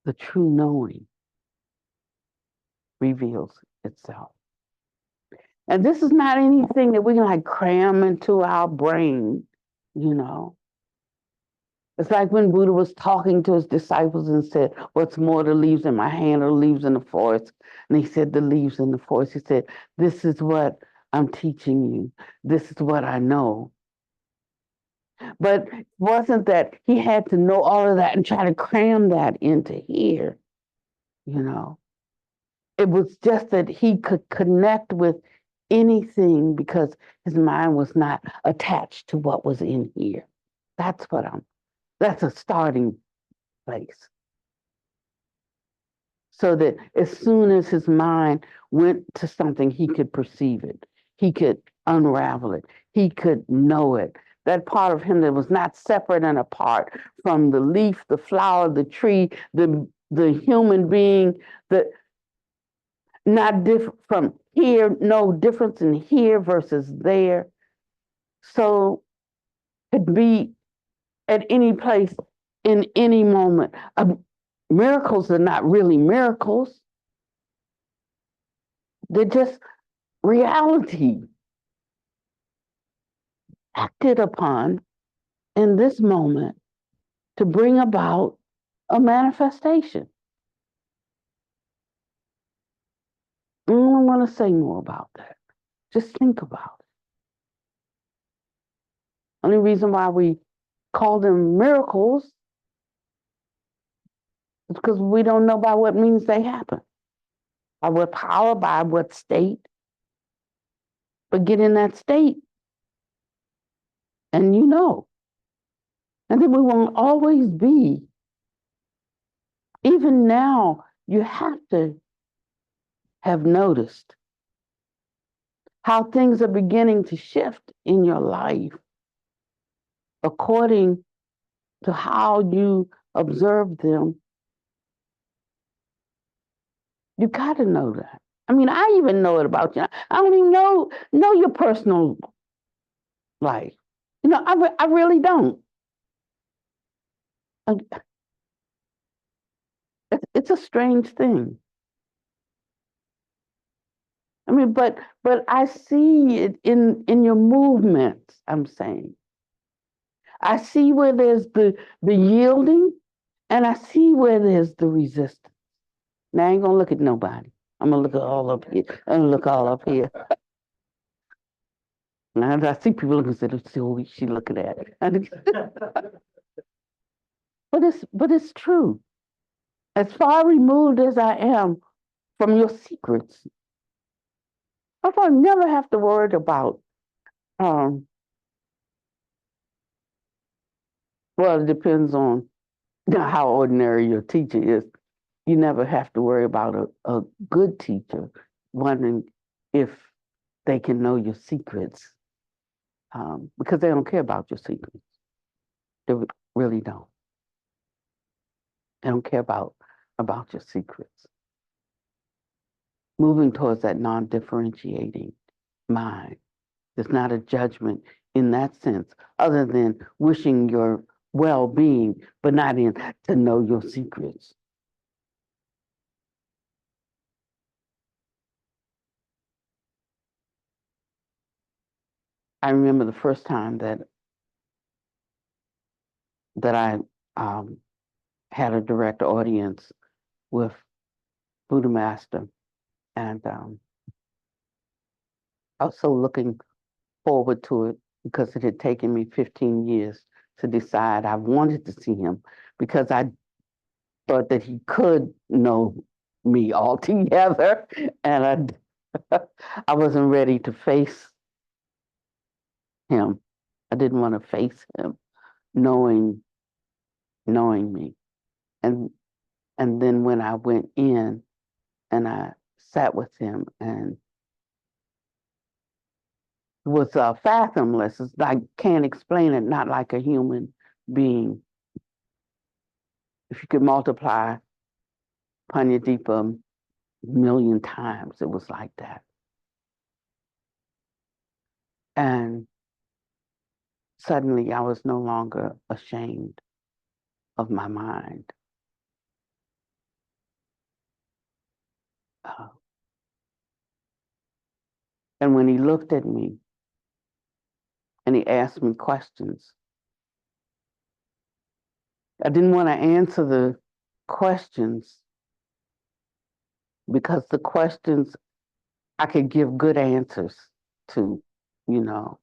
the true knowing reveals itself. And this is not anything that we can like cram into our brain, you know. It's like when Buddha was talking to his disciples and said, what's more, the leaves in my hand or the leaves in the forest? And he said, the leaves in the forest. He said, this is what I'm teaching you. This is what I know. But it wasn't that he had to know all of that and try to cram that into here, you know. It was just that he could connect with anything because his mind was not attached to what was in here. That's a starting place. So that as soon as his mind went to something, he could perceive it. He could unravel it. He could know it. That part of him that was not separate and apart from the leaf, the flower, the tree, the human being, the not different from here, no difference in here versus there. So could be at any place in any moment. Miracles are not really miracles. They're just reality acted upon in this moment to bring about a manifestation. I don't want to say more about that. Just think about it. Only reason why we call them miracles is because we don't know by what means they happen, by what power, by what state. But get in that state and you know. And then we won't always be. Even now, you have to have noticed how things are beginning to shift in your life according to how you observe them. You got to know that. I mean, I even know it about you. I don't even know your personal life. You know, I really don't. It's a strange thing. I mean, but I see it in your movements. I'm saying, I see where there's the yielding, and I see where there's the resistance. Now I ain't gonna look at nobody. I'm gonna look at all up here. I'm gonna look all up here. Now I see people looking at it, so she looking at it. but it's true. As far removed as I am from your secrets, I never have to worry about well, it depends on how ordinary your teacher is. You never have to worry about a good teacher wondering if they can know your secrets because they don't care about your secrets. They really don't. They don't care about your secrets. Moving towards that non-differentiating mind. There's not a judgment in that sense, other than wishing your well-being, but not in to know your secrets. I remember the first time that I had a direct audience with Buddha Master, and I was so looking forward to it because it had taken me 15 years to decide I wanted to see him, because I thought that he could know me altogether, and I wasn't ready to face him. I didn't want to face him, knowing me. And then when I went in and I sat with him, and it was fathomless. It's like, can't explain it, not like a human being. If you could multiply Panyadeepa a million times, it was like that. And suddenly I was no longer ashamed of my mind. Uh, and when he looked at me and he asked me questions, I didn't want to answer the questions, because the questions I could give good answers to, you know.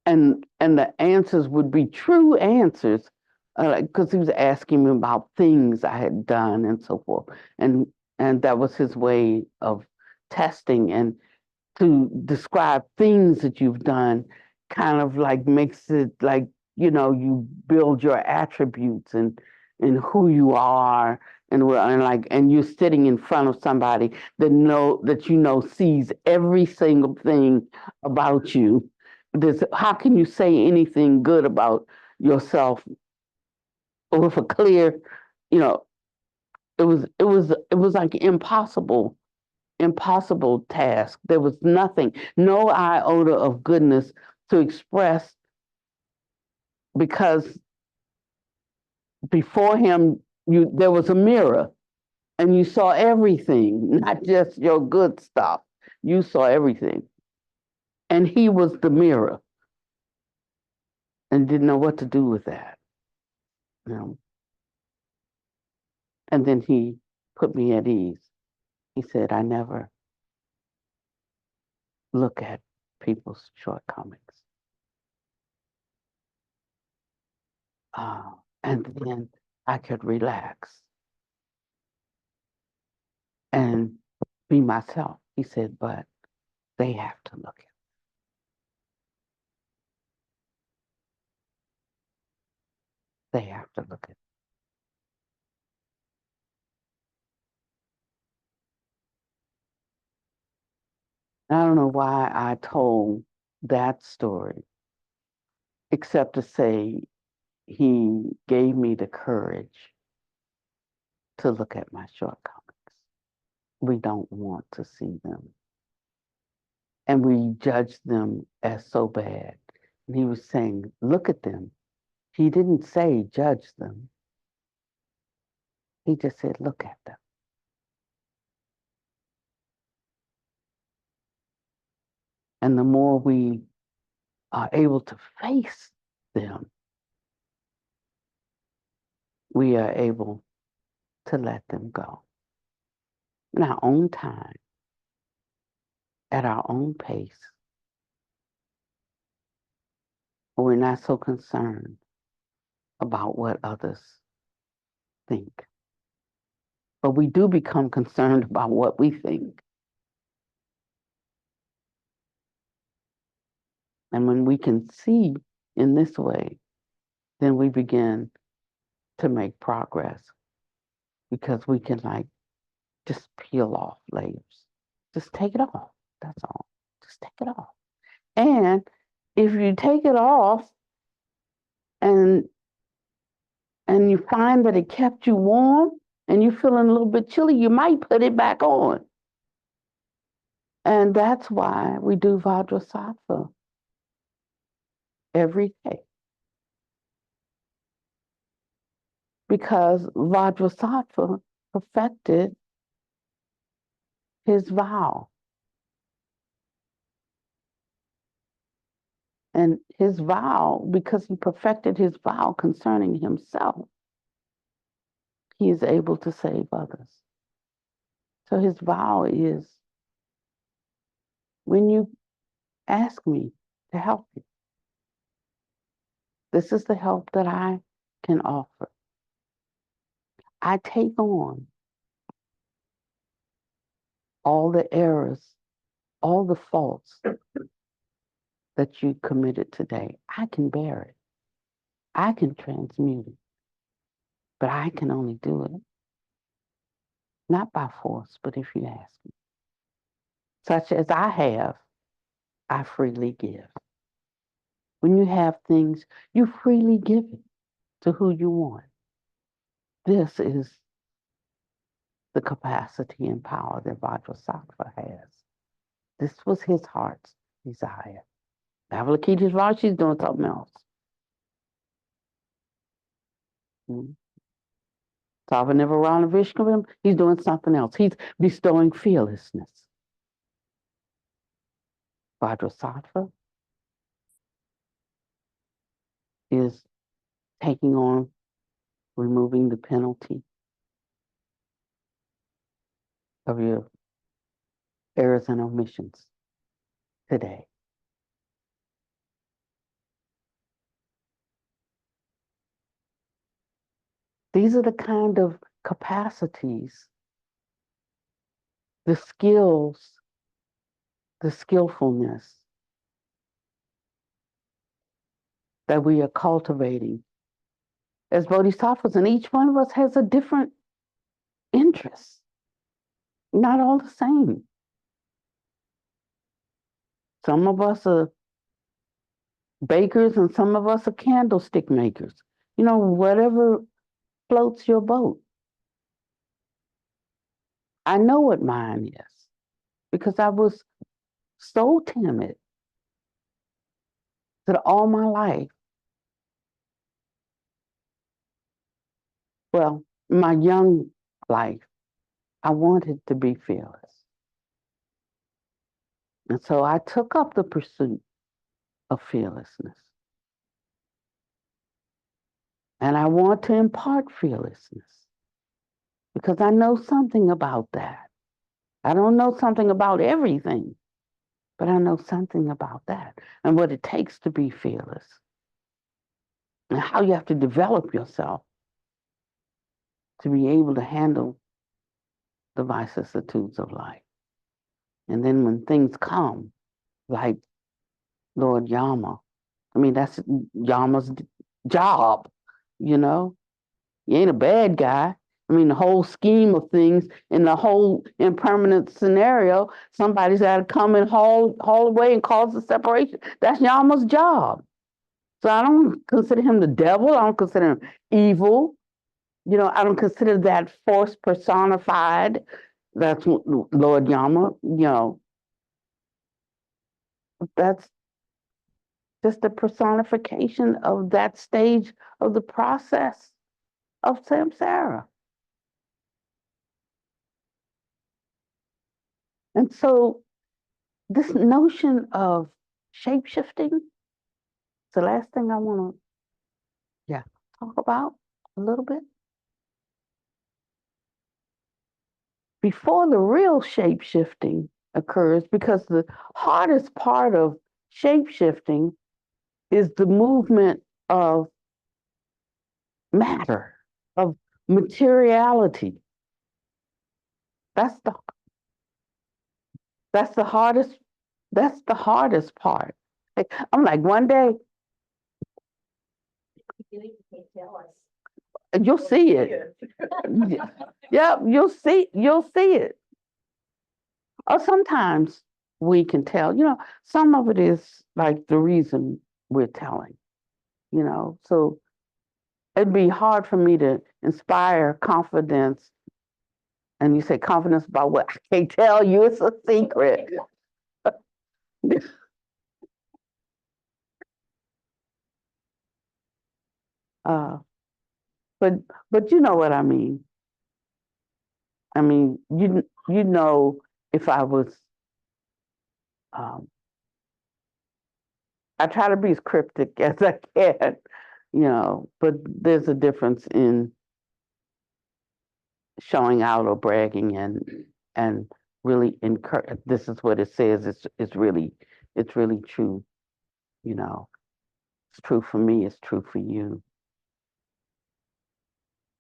And the answers would be true answers, because he was asking me about things I had done and so forth, and that was his way of testing. And to describe things that you've done kind of like makes it like, you build your attributes and who you are, and you're sitting in front of somebody that sees every single thing about you. How can you say anything good about yourself with a clear, you know, it was like impossible task. There was nothing, no iota of goodness to express, because before him there was a mirror, and you saw everything, not just your good stuff. You saw everything. And he was the mirror, and didn't know what to do with that. You know? And then he put me at ease. He said, I never look at people's shortcomings. Uh, and then I could relax and be myself. He said, but they have to look at They have to look at I don't know why I told that story, except to say he gave me the courage to look at my shortcomings. We don't want to see them, and we judge them as so bad. And he was saying, look at them. He didn't say judge them. He just said, look at them. And the more we are able to face them, we are able to let them go in our own time, at our own pace. We're not so concerned about what others think. But we do become concerned about what we think. And when we can see in this way, then we begin to make progress, because we can just peel off layers. Just take it off. That's all. Just take it off. And if you take it off and you find that it kept you warm and you're feeling a little bit chilly, you might put it back on. And that's why we do Vajrasattva every day. Because Vajrasattva perfected his vow. And his vow, because he perfected his vow concerning himself, he is able to save others. So his vow is, when you ask me to help you, this is the help that I can offer. I take on all the errors, all the faults that you committed today. I can bear it. I can transmute it. But I can only do it, not by force, but if you ask me. Such as I have, I freely give. When you have things, you freely give it to who you want. This is the capacity and power that Vajrasattva has. This was his heart's desire. Avalokita's right, she's doing something else. Savanivara Vishkavam, he's doing something else. He's bestowing fearlessness. Vajrasattva is taking on removing the penalty of your errors and omissions today. These are the kind of capacities, the skills, the skillfulness that we are cultivating as bodhisattvas, and each one of us has a different interest, not all the same. Some of us are bakers and some of us are candlestick makers. You know, whatever floats your boat. I know what mine is because I was so timid that all my life, well, my young life, I wanted to be fearless. And so I took up the pursuit of fearlessness. And I want to impart fearlessness because I know something about that. I don't know something about everything, but I know something about that and what it takes to be fearless and how you have to develop yourself to be able to handle the vicissitudes of life. And then when things come, like Lord Yama, I mean, that's Yama's job, you know? He ain't a bad guy. I mean, the whole scheme of things in the whole impermanent scenario, somebody's got to come and haul away and cause the separation. That's Yama's job. So I don't consider him the devil. I don't consider him evil. You know, I don't consider that force personified. That's Lord Yama, you know. That's just a personification of that stage of the process of samsara. And so this notion of shape-shifting is the last thing I want to talk about a little bit. Before the real shape-shifting occurs, because the hardest part of shape-shifting is the movement of matter, of materiality. That's the hardest. That's the hardest part. I'm like, one day you'll see it. Yeah, you'll see it. Or sometimes we can tell. You know, some of it is like the reason we're telling. You know, so it'd be hard for me to inspire confidence. And you say confidence about what? I can't tell you. It's a secret. uh, but you know what I mean. I mean, you know if I was, I try to be as cryptic as I can, but there's a difference in showing out or bragging and really encourage. This is what it says. It's really true. It's true for me. It's true for you.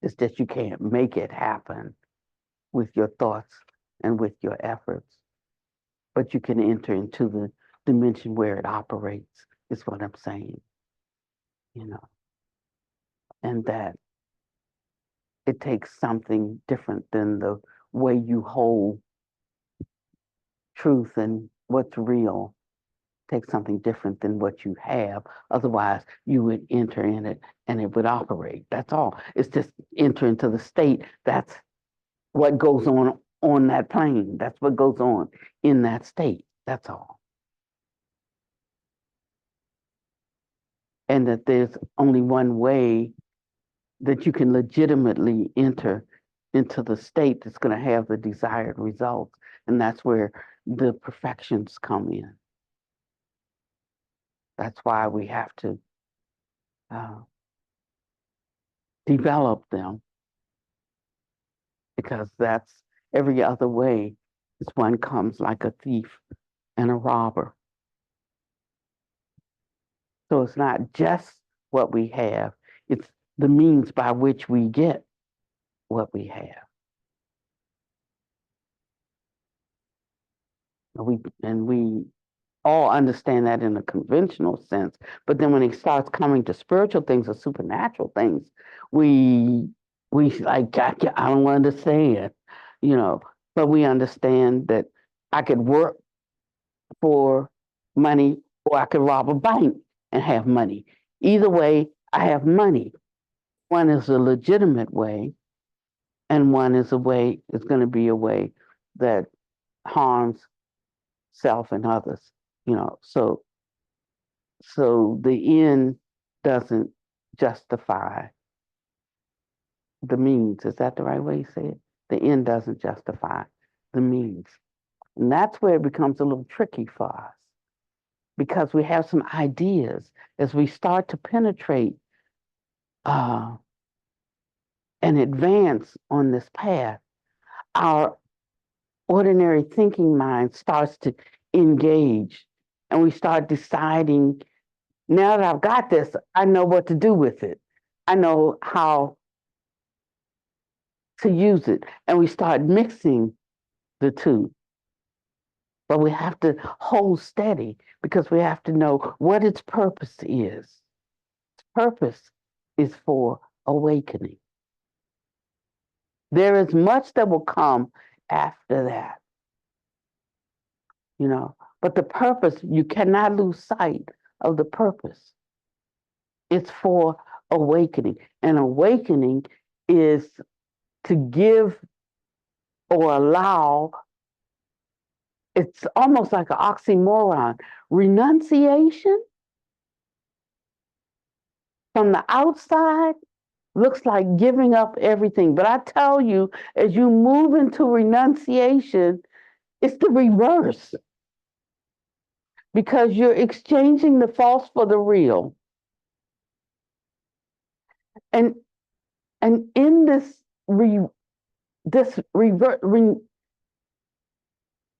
It's just you can't make it happen with your thoughts and with your efforts, but you can enter into the dimension where it operates. Is what I'm saying. And that it takes something different than the way you hold truth and what's real. Take something different than what you have. Otherwise, you would enter in it and it would operate. That's all. It's just enter into the state. That's what goes on that plane. That's what goes on in that state. That's all. And that there's only one way that you can legitimately enter into the state that's going to have the desired results. And that's where the perfections come in. That's why we have to develop them, because that's every other way is one comes like a thief and a robber. So it's not just what we have, it's the means by which we get what we have. We all understand that in a conventional sense, but then when it starts coming to spiritual things or supernatural things, we like, I don't understand, but we understand that I could work for money or I could rob a bank and have money. Either way, I have money. One is a legitimate way, and one is going to be a way that harms self and others, so the end doesn't justify the means. Is that the right way to say it? The end doesn't justify the means. And that's where it becomes a little tricky for us, because we have some ideas as we start to penetrate and advance on this path. Our ordinary thinking mind starts to engage, and we start deciding, now that I've got this, I know what to do with it. I know how to use it. And we start mixing the two. But we have to hold steady, because we have to know what its purpose is. Its purpose is for awakening. There is much that will come after that, but the purpose, you cannot lose sight of the purpose. It's for awakening. And awakening is to give or allow. It's almost like an oxymoron. Renunciation from the outside looks like giving up everything. But I tell you, as you move into renunciation, it's the reverse, because you're exchanging the false for the real. And in this we're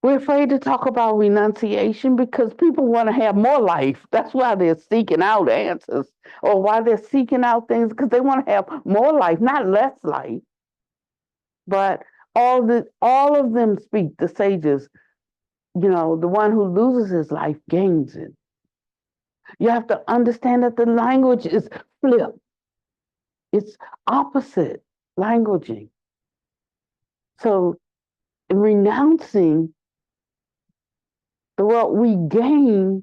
afraid to talk about renunciation because people want to have more life. That's why they're seeking out answers, or why they're seeking out things, because they want to have more life, not less life. But all of them speak, the sages, the one who loses his life gains it. You have to understand that the language is flipped. It's opposite languaging. So in renouncing the world, we gain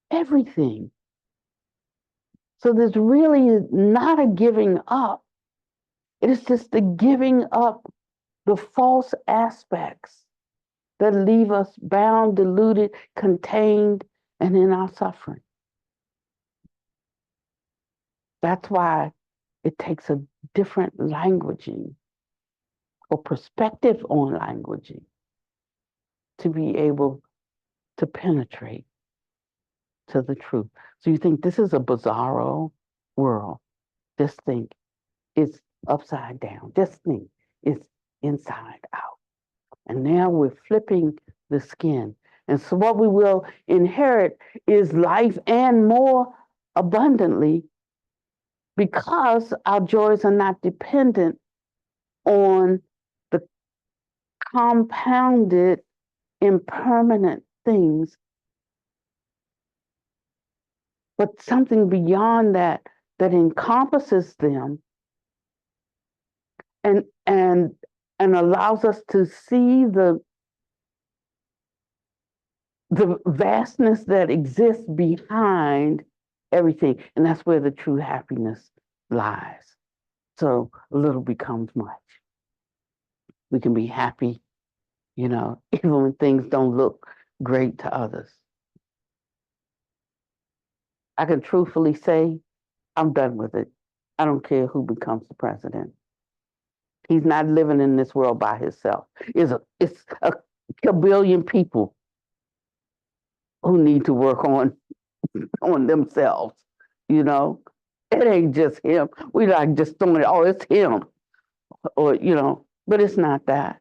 everything. So there's really not a giving up. It is just the giving up the false aspects that leave us bound, deluded, contained, and in our suffering. That's why it takes a different languaging or perspective on languaging. to be able to penetrate to the truth. So you think this is a bizarro world. Just think it's upside down. Just think it's inside out. And now we're flipping the skin. And so what we will inherit is life and more abundantly, because our joys are not dependent on the compounded, impermanent things, but something beyond that that encompasses them and allows us to see the vastness that exists behind everything. And that's where the true happiness lies. So little becomes much. We can be happy, even when things don't look great to others. I can truthfully say, I'm done with it. I don't care who becomes the president. He's not living in this world by himself. It's a billion people who need to work on themselves. It ain't just him. We like just throwing it. Oh, it's him, or but it's not that.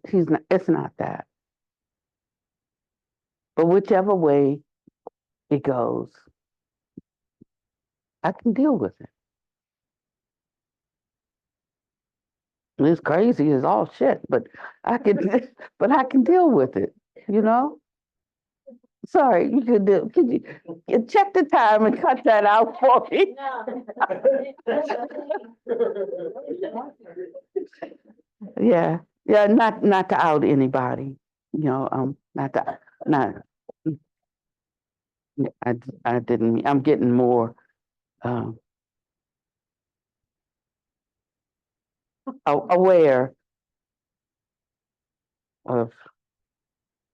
He's not. It's not that. But whichever way it goes, I can deal with it. It's crazy as all shit, but I can, but I can deal with it. Sorry, you could do. Could you check the time and cut that out for me? Yeah, yeah. Not to out anybody. Not to not. I didn't. I'm getting more aware of.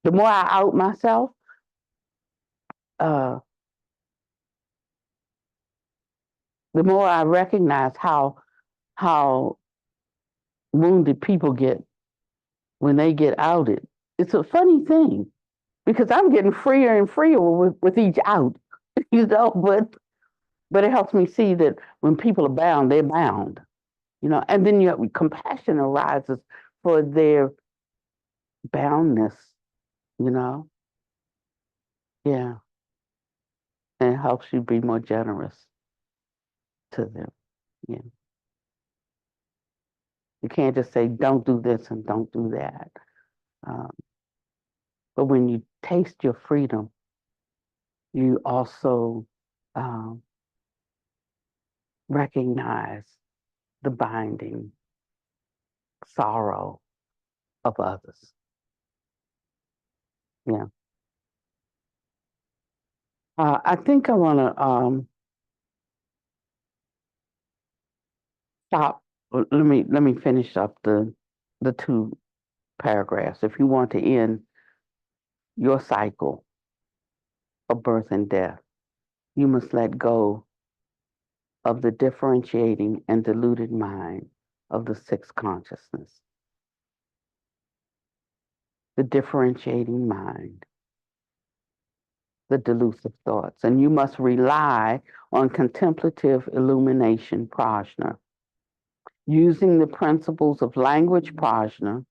The more I out myself, the more I recognize how wounded people get when they get outed. It's a funny thing because I'm getting freer and freer with each out, but it helps me see that when people are bound, they're bound, and then compassion arises for their boundness, yeah, and it helps you be more generous to them, yeah. You can't just say, don't do this and don't do that. But when you taste your freedom, you also recognize the binding sorrow of others. Yeah. I think I want to stop. Let me finish up the two paragraphs. If you want to end your cycle of birth and death, you must let go of the differentiating and diluted mind of the sixth consciousness. The differentiating mind, the delusive thoughts, and you must rely on contemplative illumination prajna, using the principles of language prajna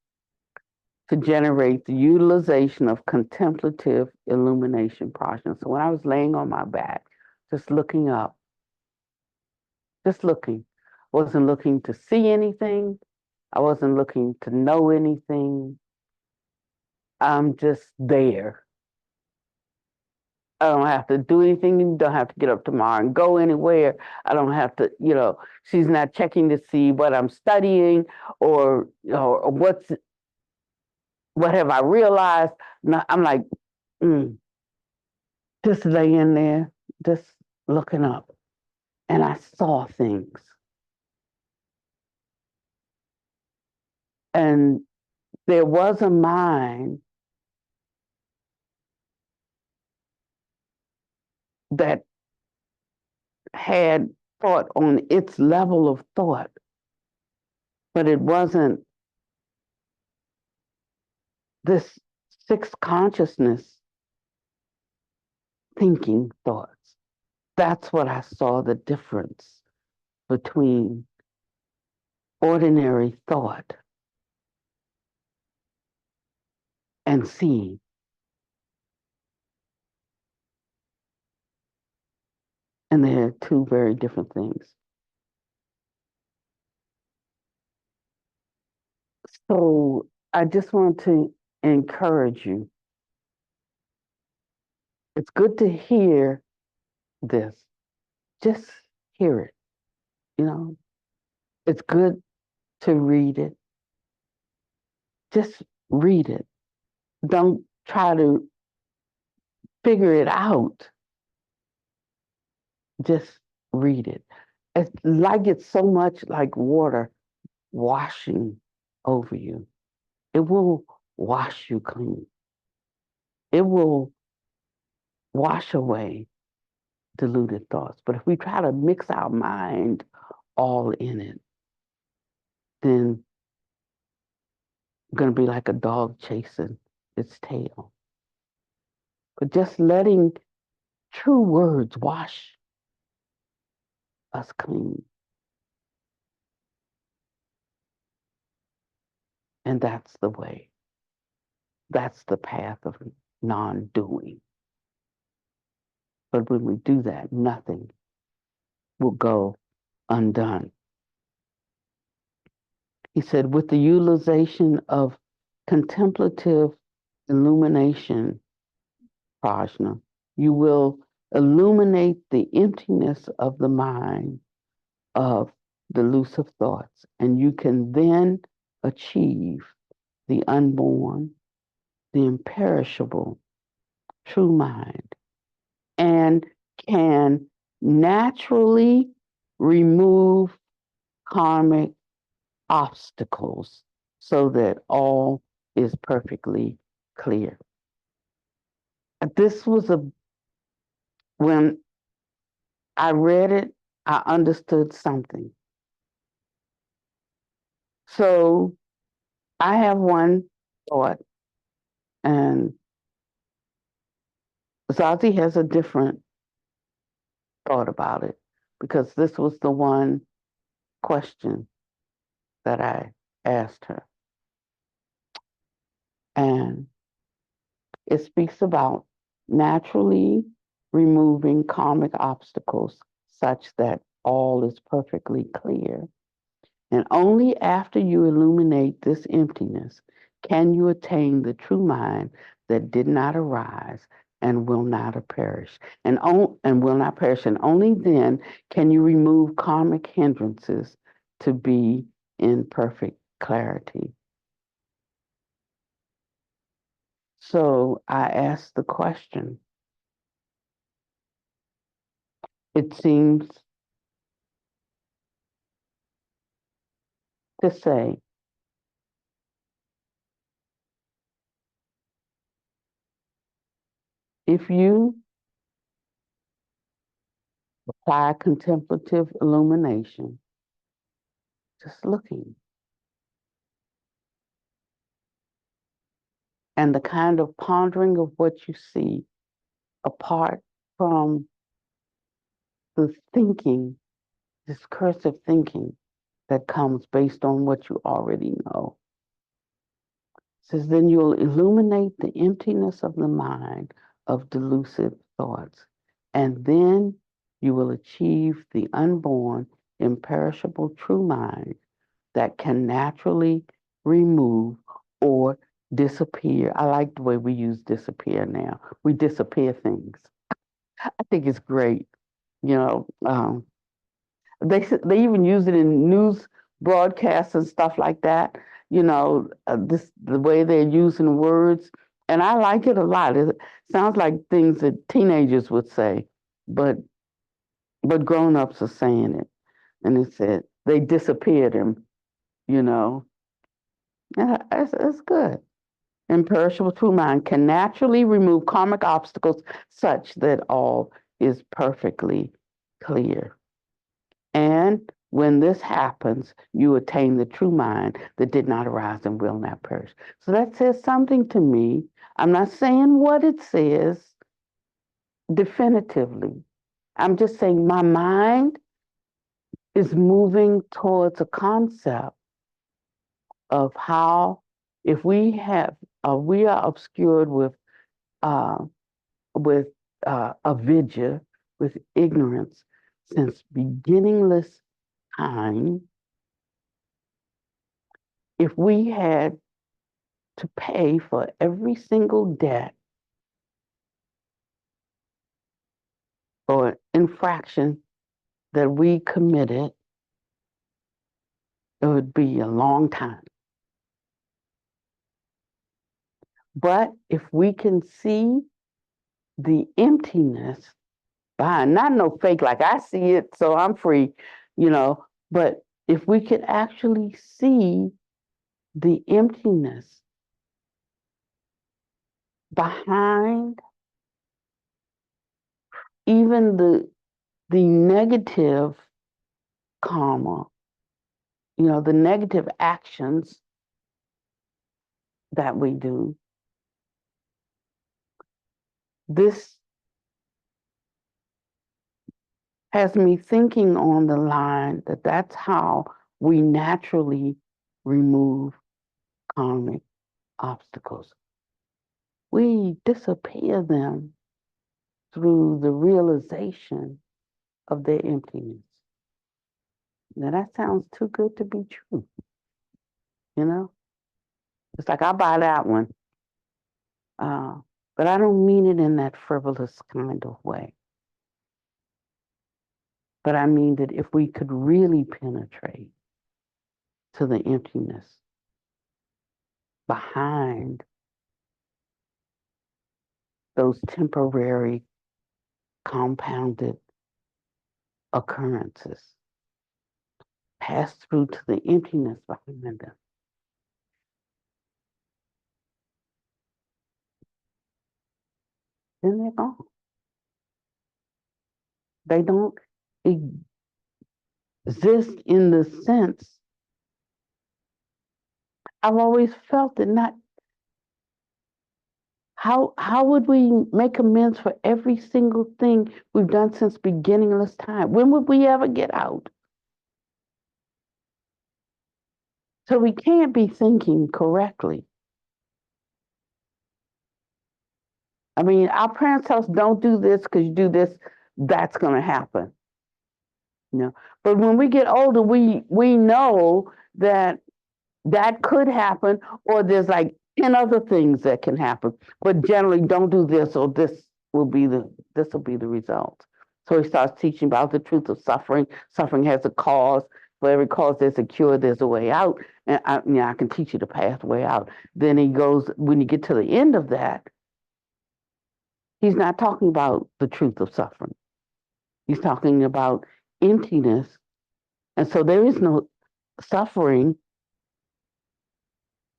to generate the utilization of contemplative illumination prajna. So when I was laying on my back, just looking up, just looking, wasn't looking to see anything. I wasn't looking to know anything. I'm just there. I don't have to do anything. You don't have to get up tomorrow and go anywhere. I don't have to, she's not checking to see what I'm studying or what have I realized. No, I'm like, just laying there, just looking up. And I saw things. And there was a mind that had thought on its level of thought, but it wasn't this sixth consciousness thinking thoughts. That's what I saw the difference between ordinary thought and seeing. And they're two very different things. So I just want to encourage you. It's good to hear this. Just hear it. You know, it's good to read it. Just read it. Don't try to figure it out. Just read it. It's so much like water washing over you. It will wash you clean. It will wash away deluded thoughts. But if we try to mix our mind all in it, then we're going to be like a dog chasing its tail. But just letting true words wash us clean. And that's the way. That's the path of non-doing. But when we do that, nothing will go undone. He said, with the utilization of contemplative illumination, prajna, you will illuminate the emptiness of the mind of delusive thoughts, and you can then achieve the unborn, the imperishable, true mind, and can naturally remove karmic obstacles so that all is perfectly clear. This was when I read it, I understood something. So I have one thought, and Zazi has a different thought about it, because this was the one question that I asked her. And it speaks about naturally removing karmic obstacles such that all is perfectly clear. And only after you illuminate this emptiness can you attain the true mind that did not arise and will not perish. And will not perish. And only then can you remove karmic hindrances to be in perfect clarity. So I asked the question. It seems to say, if you apply contemplative illumination, just looking, and the kind of pondering of what you see, apart from the thinking, discursive thinking that comes based on what you already know. It says, then you'll illuminate the emptiness of the mind of delusive thoughts, and then you will achieve the unborn, imperishable true mind that can naturally remove or disappear. I like the way we use disappear now. We disappear things. I think it's great. You know, they even use it in news broadcasts and stuff like that. You know, the way they're using words, and I like it a lot. It sounds like things that teenagers would say, but grown-ups are saying it. And it said they disappeared him. You know, yeah, it's good. Imperishable true mind can naturally remove karmic obstacles such that all is perfectly clear. And When this happens, you attain the true mind that did not arise and will not perish. So that says something to me. I'm not saying what it says definitively. I'm just saying my mind is moving towards a concept of how, if we are obscured uh, with avidya, with ignorance, since beginningless time. If we had to pay for every single debt or infraction that we committed, it would be a long time. But if we can see the emptiness behind, not no fake, like I see it, so I'm free, but if we could actually see the emptiness behind even the negative karma, the negative actions that we do, this has me thinking on the line that that's how we naturally remove karmic obstacles. We disappear them through the realization of their emptiness. Now that sounds too good to be true, It's like I buy that one, but I don't mean it in that frivolous kind of way. But I mean that if we could really penetrate to the emptiness behind those temporary compounded occurrences, pass through to the emptiness behind them, then they're gone. They don't exist in the sense. I've always felt that not. How would we make amends for every single thing we've done since beginningless time? When would we ever get out? So we can't be thinking correctly. I mean, our parents tell us, don't do this because you do this, that's going to happen. But when we get older, we know that could happen, or there's like 10 other things that can happen. But generally, don't do this, or this will be the result. So he starts teaching about the truth of suffering. Suffering has a cause. For every cause, there's a cure. There's a way out. And I can teach you the pathway out. Then he goes, when you get to the end of that, he's not talking about the truth of suffering. He's talking about emptiness. And so there is no suffering,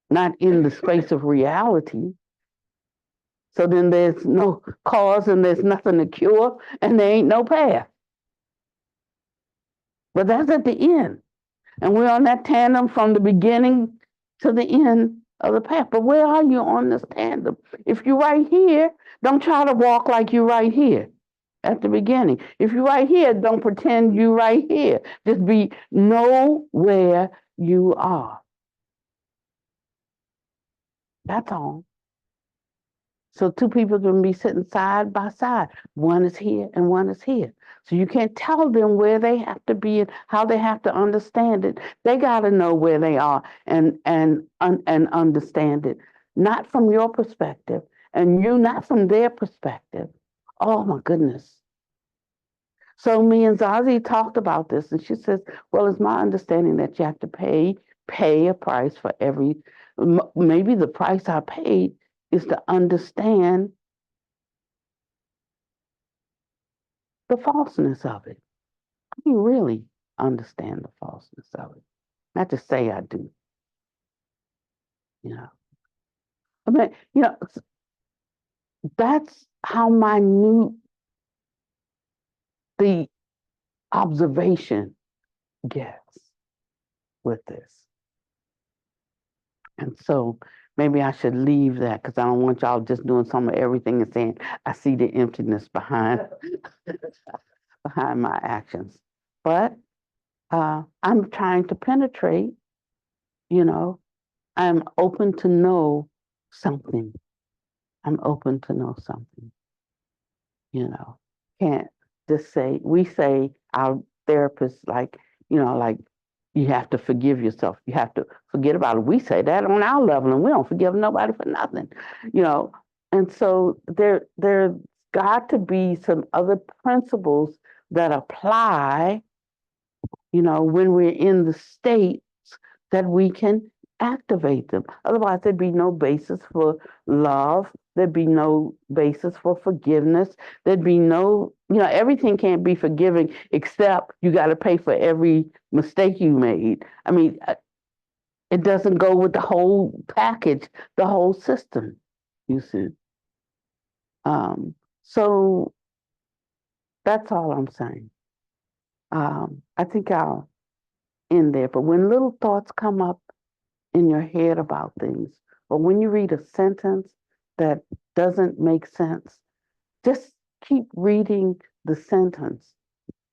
not in the space of reality. So then there's no cause and there's nothing to cure and there ain't no path. But that's at the end. And we're on that tandem from the beginning to the end of the path. But where are you on this tandem? If you're right here, don't try to walk like you're right here at the beginning. If you're right here, don't pretend you're right here. Just know where you are. That's all. So two people can be sitting side by side. One is here and one is here. So you can't tell them where they have to be and how they have to understand it. They got to know where they are and understand it, not from your perspective, and you not from their perspective. Oh my goodness. So me and Zazie talked about this, and she says, "Well, it's my understanding that you have to pay a price for every. Maybe the price I paid is to understand the falseness of it. I can really understand the falseness of it. Not to say I do. I mean, that's how minute the observation gets with this. And so maybe I should leave that because I don't want y'all just doing some of everything and saying, I see the emptiness behind behind my actions. But I'm trying to penetrate, you know, I'm open to know something. I'm open to know something, you know. Can't just say, we say, our therapists, like, like you have to forgive yourself. You have to forget about it. We say that on our level and we don't forgive nobody for nothing, you know. And so there's got to be some other principles that apply, when we're in the states that we can activate them. Otherwise, there'd be no basis for love. There'd be no basis for forgiveness. There'd be no, everything can't be forgiving except you got to pay for every mistake you made. I mean, it doesn't go with the whole package, the whole system, you see. So that's all I'm saying. I think I'll end there. But when little thoughts come up in your head about things, or when you read a sentence that doesn't make sense, just keep reading the sentence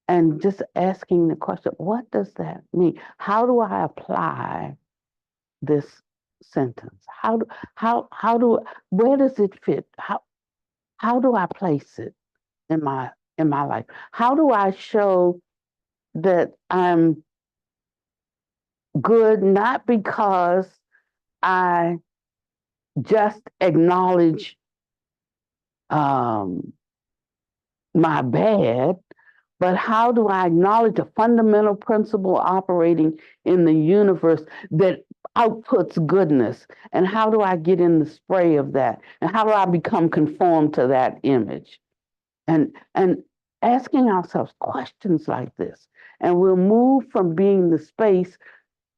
and just asking the question, what does that mean? How do I apply this sentence? Where does it fit? How do I place it in my life? How do I show that I'm good, not because I just acknowledge my bad, but how do I acknowledge a fundamental principle operating in the universe that outputs goodness? And how do I get in the spray of that? And how do I become conformed to that image? And asking ourselves questions like this. And we'll move from being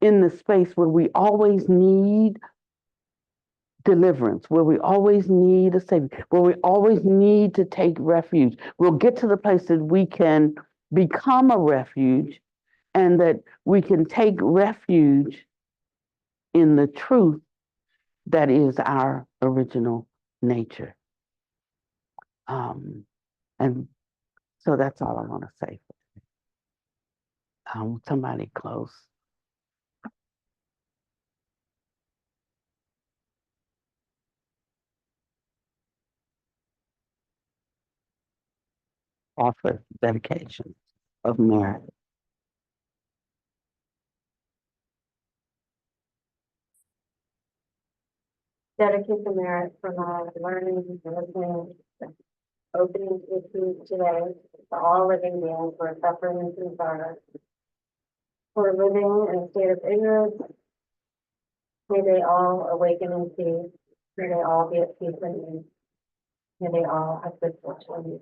in the space where we always need deliverance, where we always need a savior, where we always need to take refuge. We'll get to the place that we can become a refuge and that we can take refuge in the truth that is our original nature. And so that's all I want to say. Somebody close. Offer dedication of merit. Dedicate the merit for my learning and listening, opening to the truth today for all living beings who are suffering in samsara, who are living in a state of ignorance. May they all awaken in peace. May they all be at peace and ease. May they all have good fortune.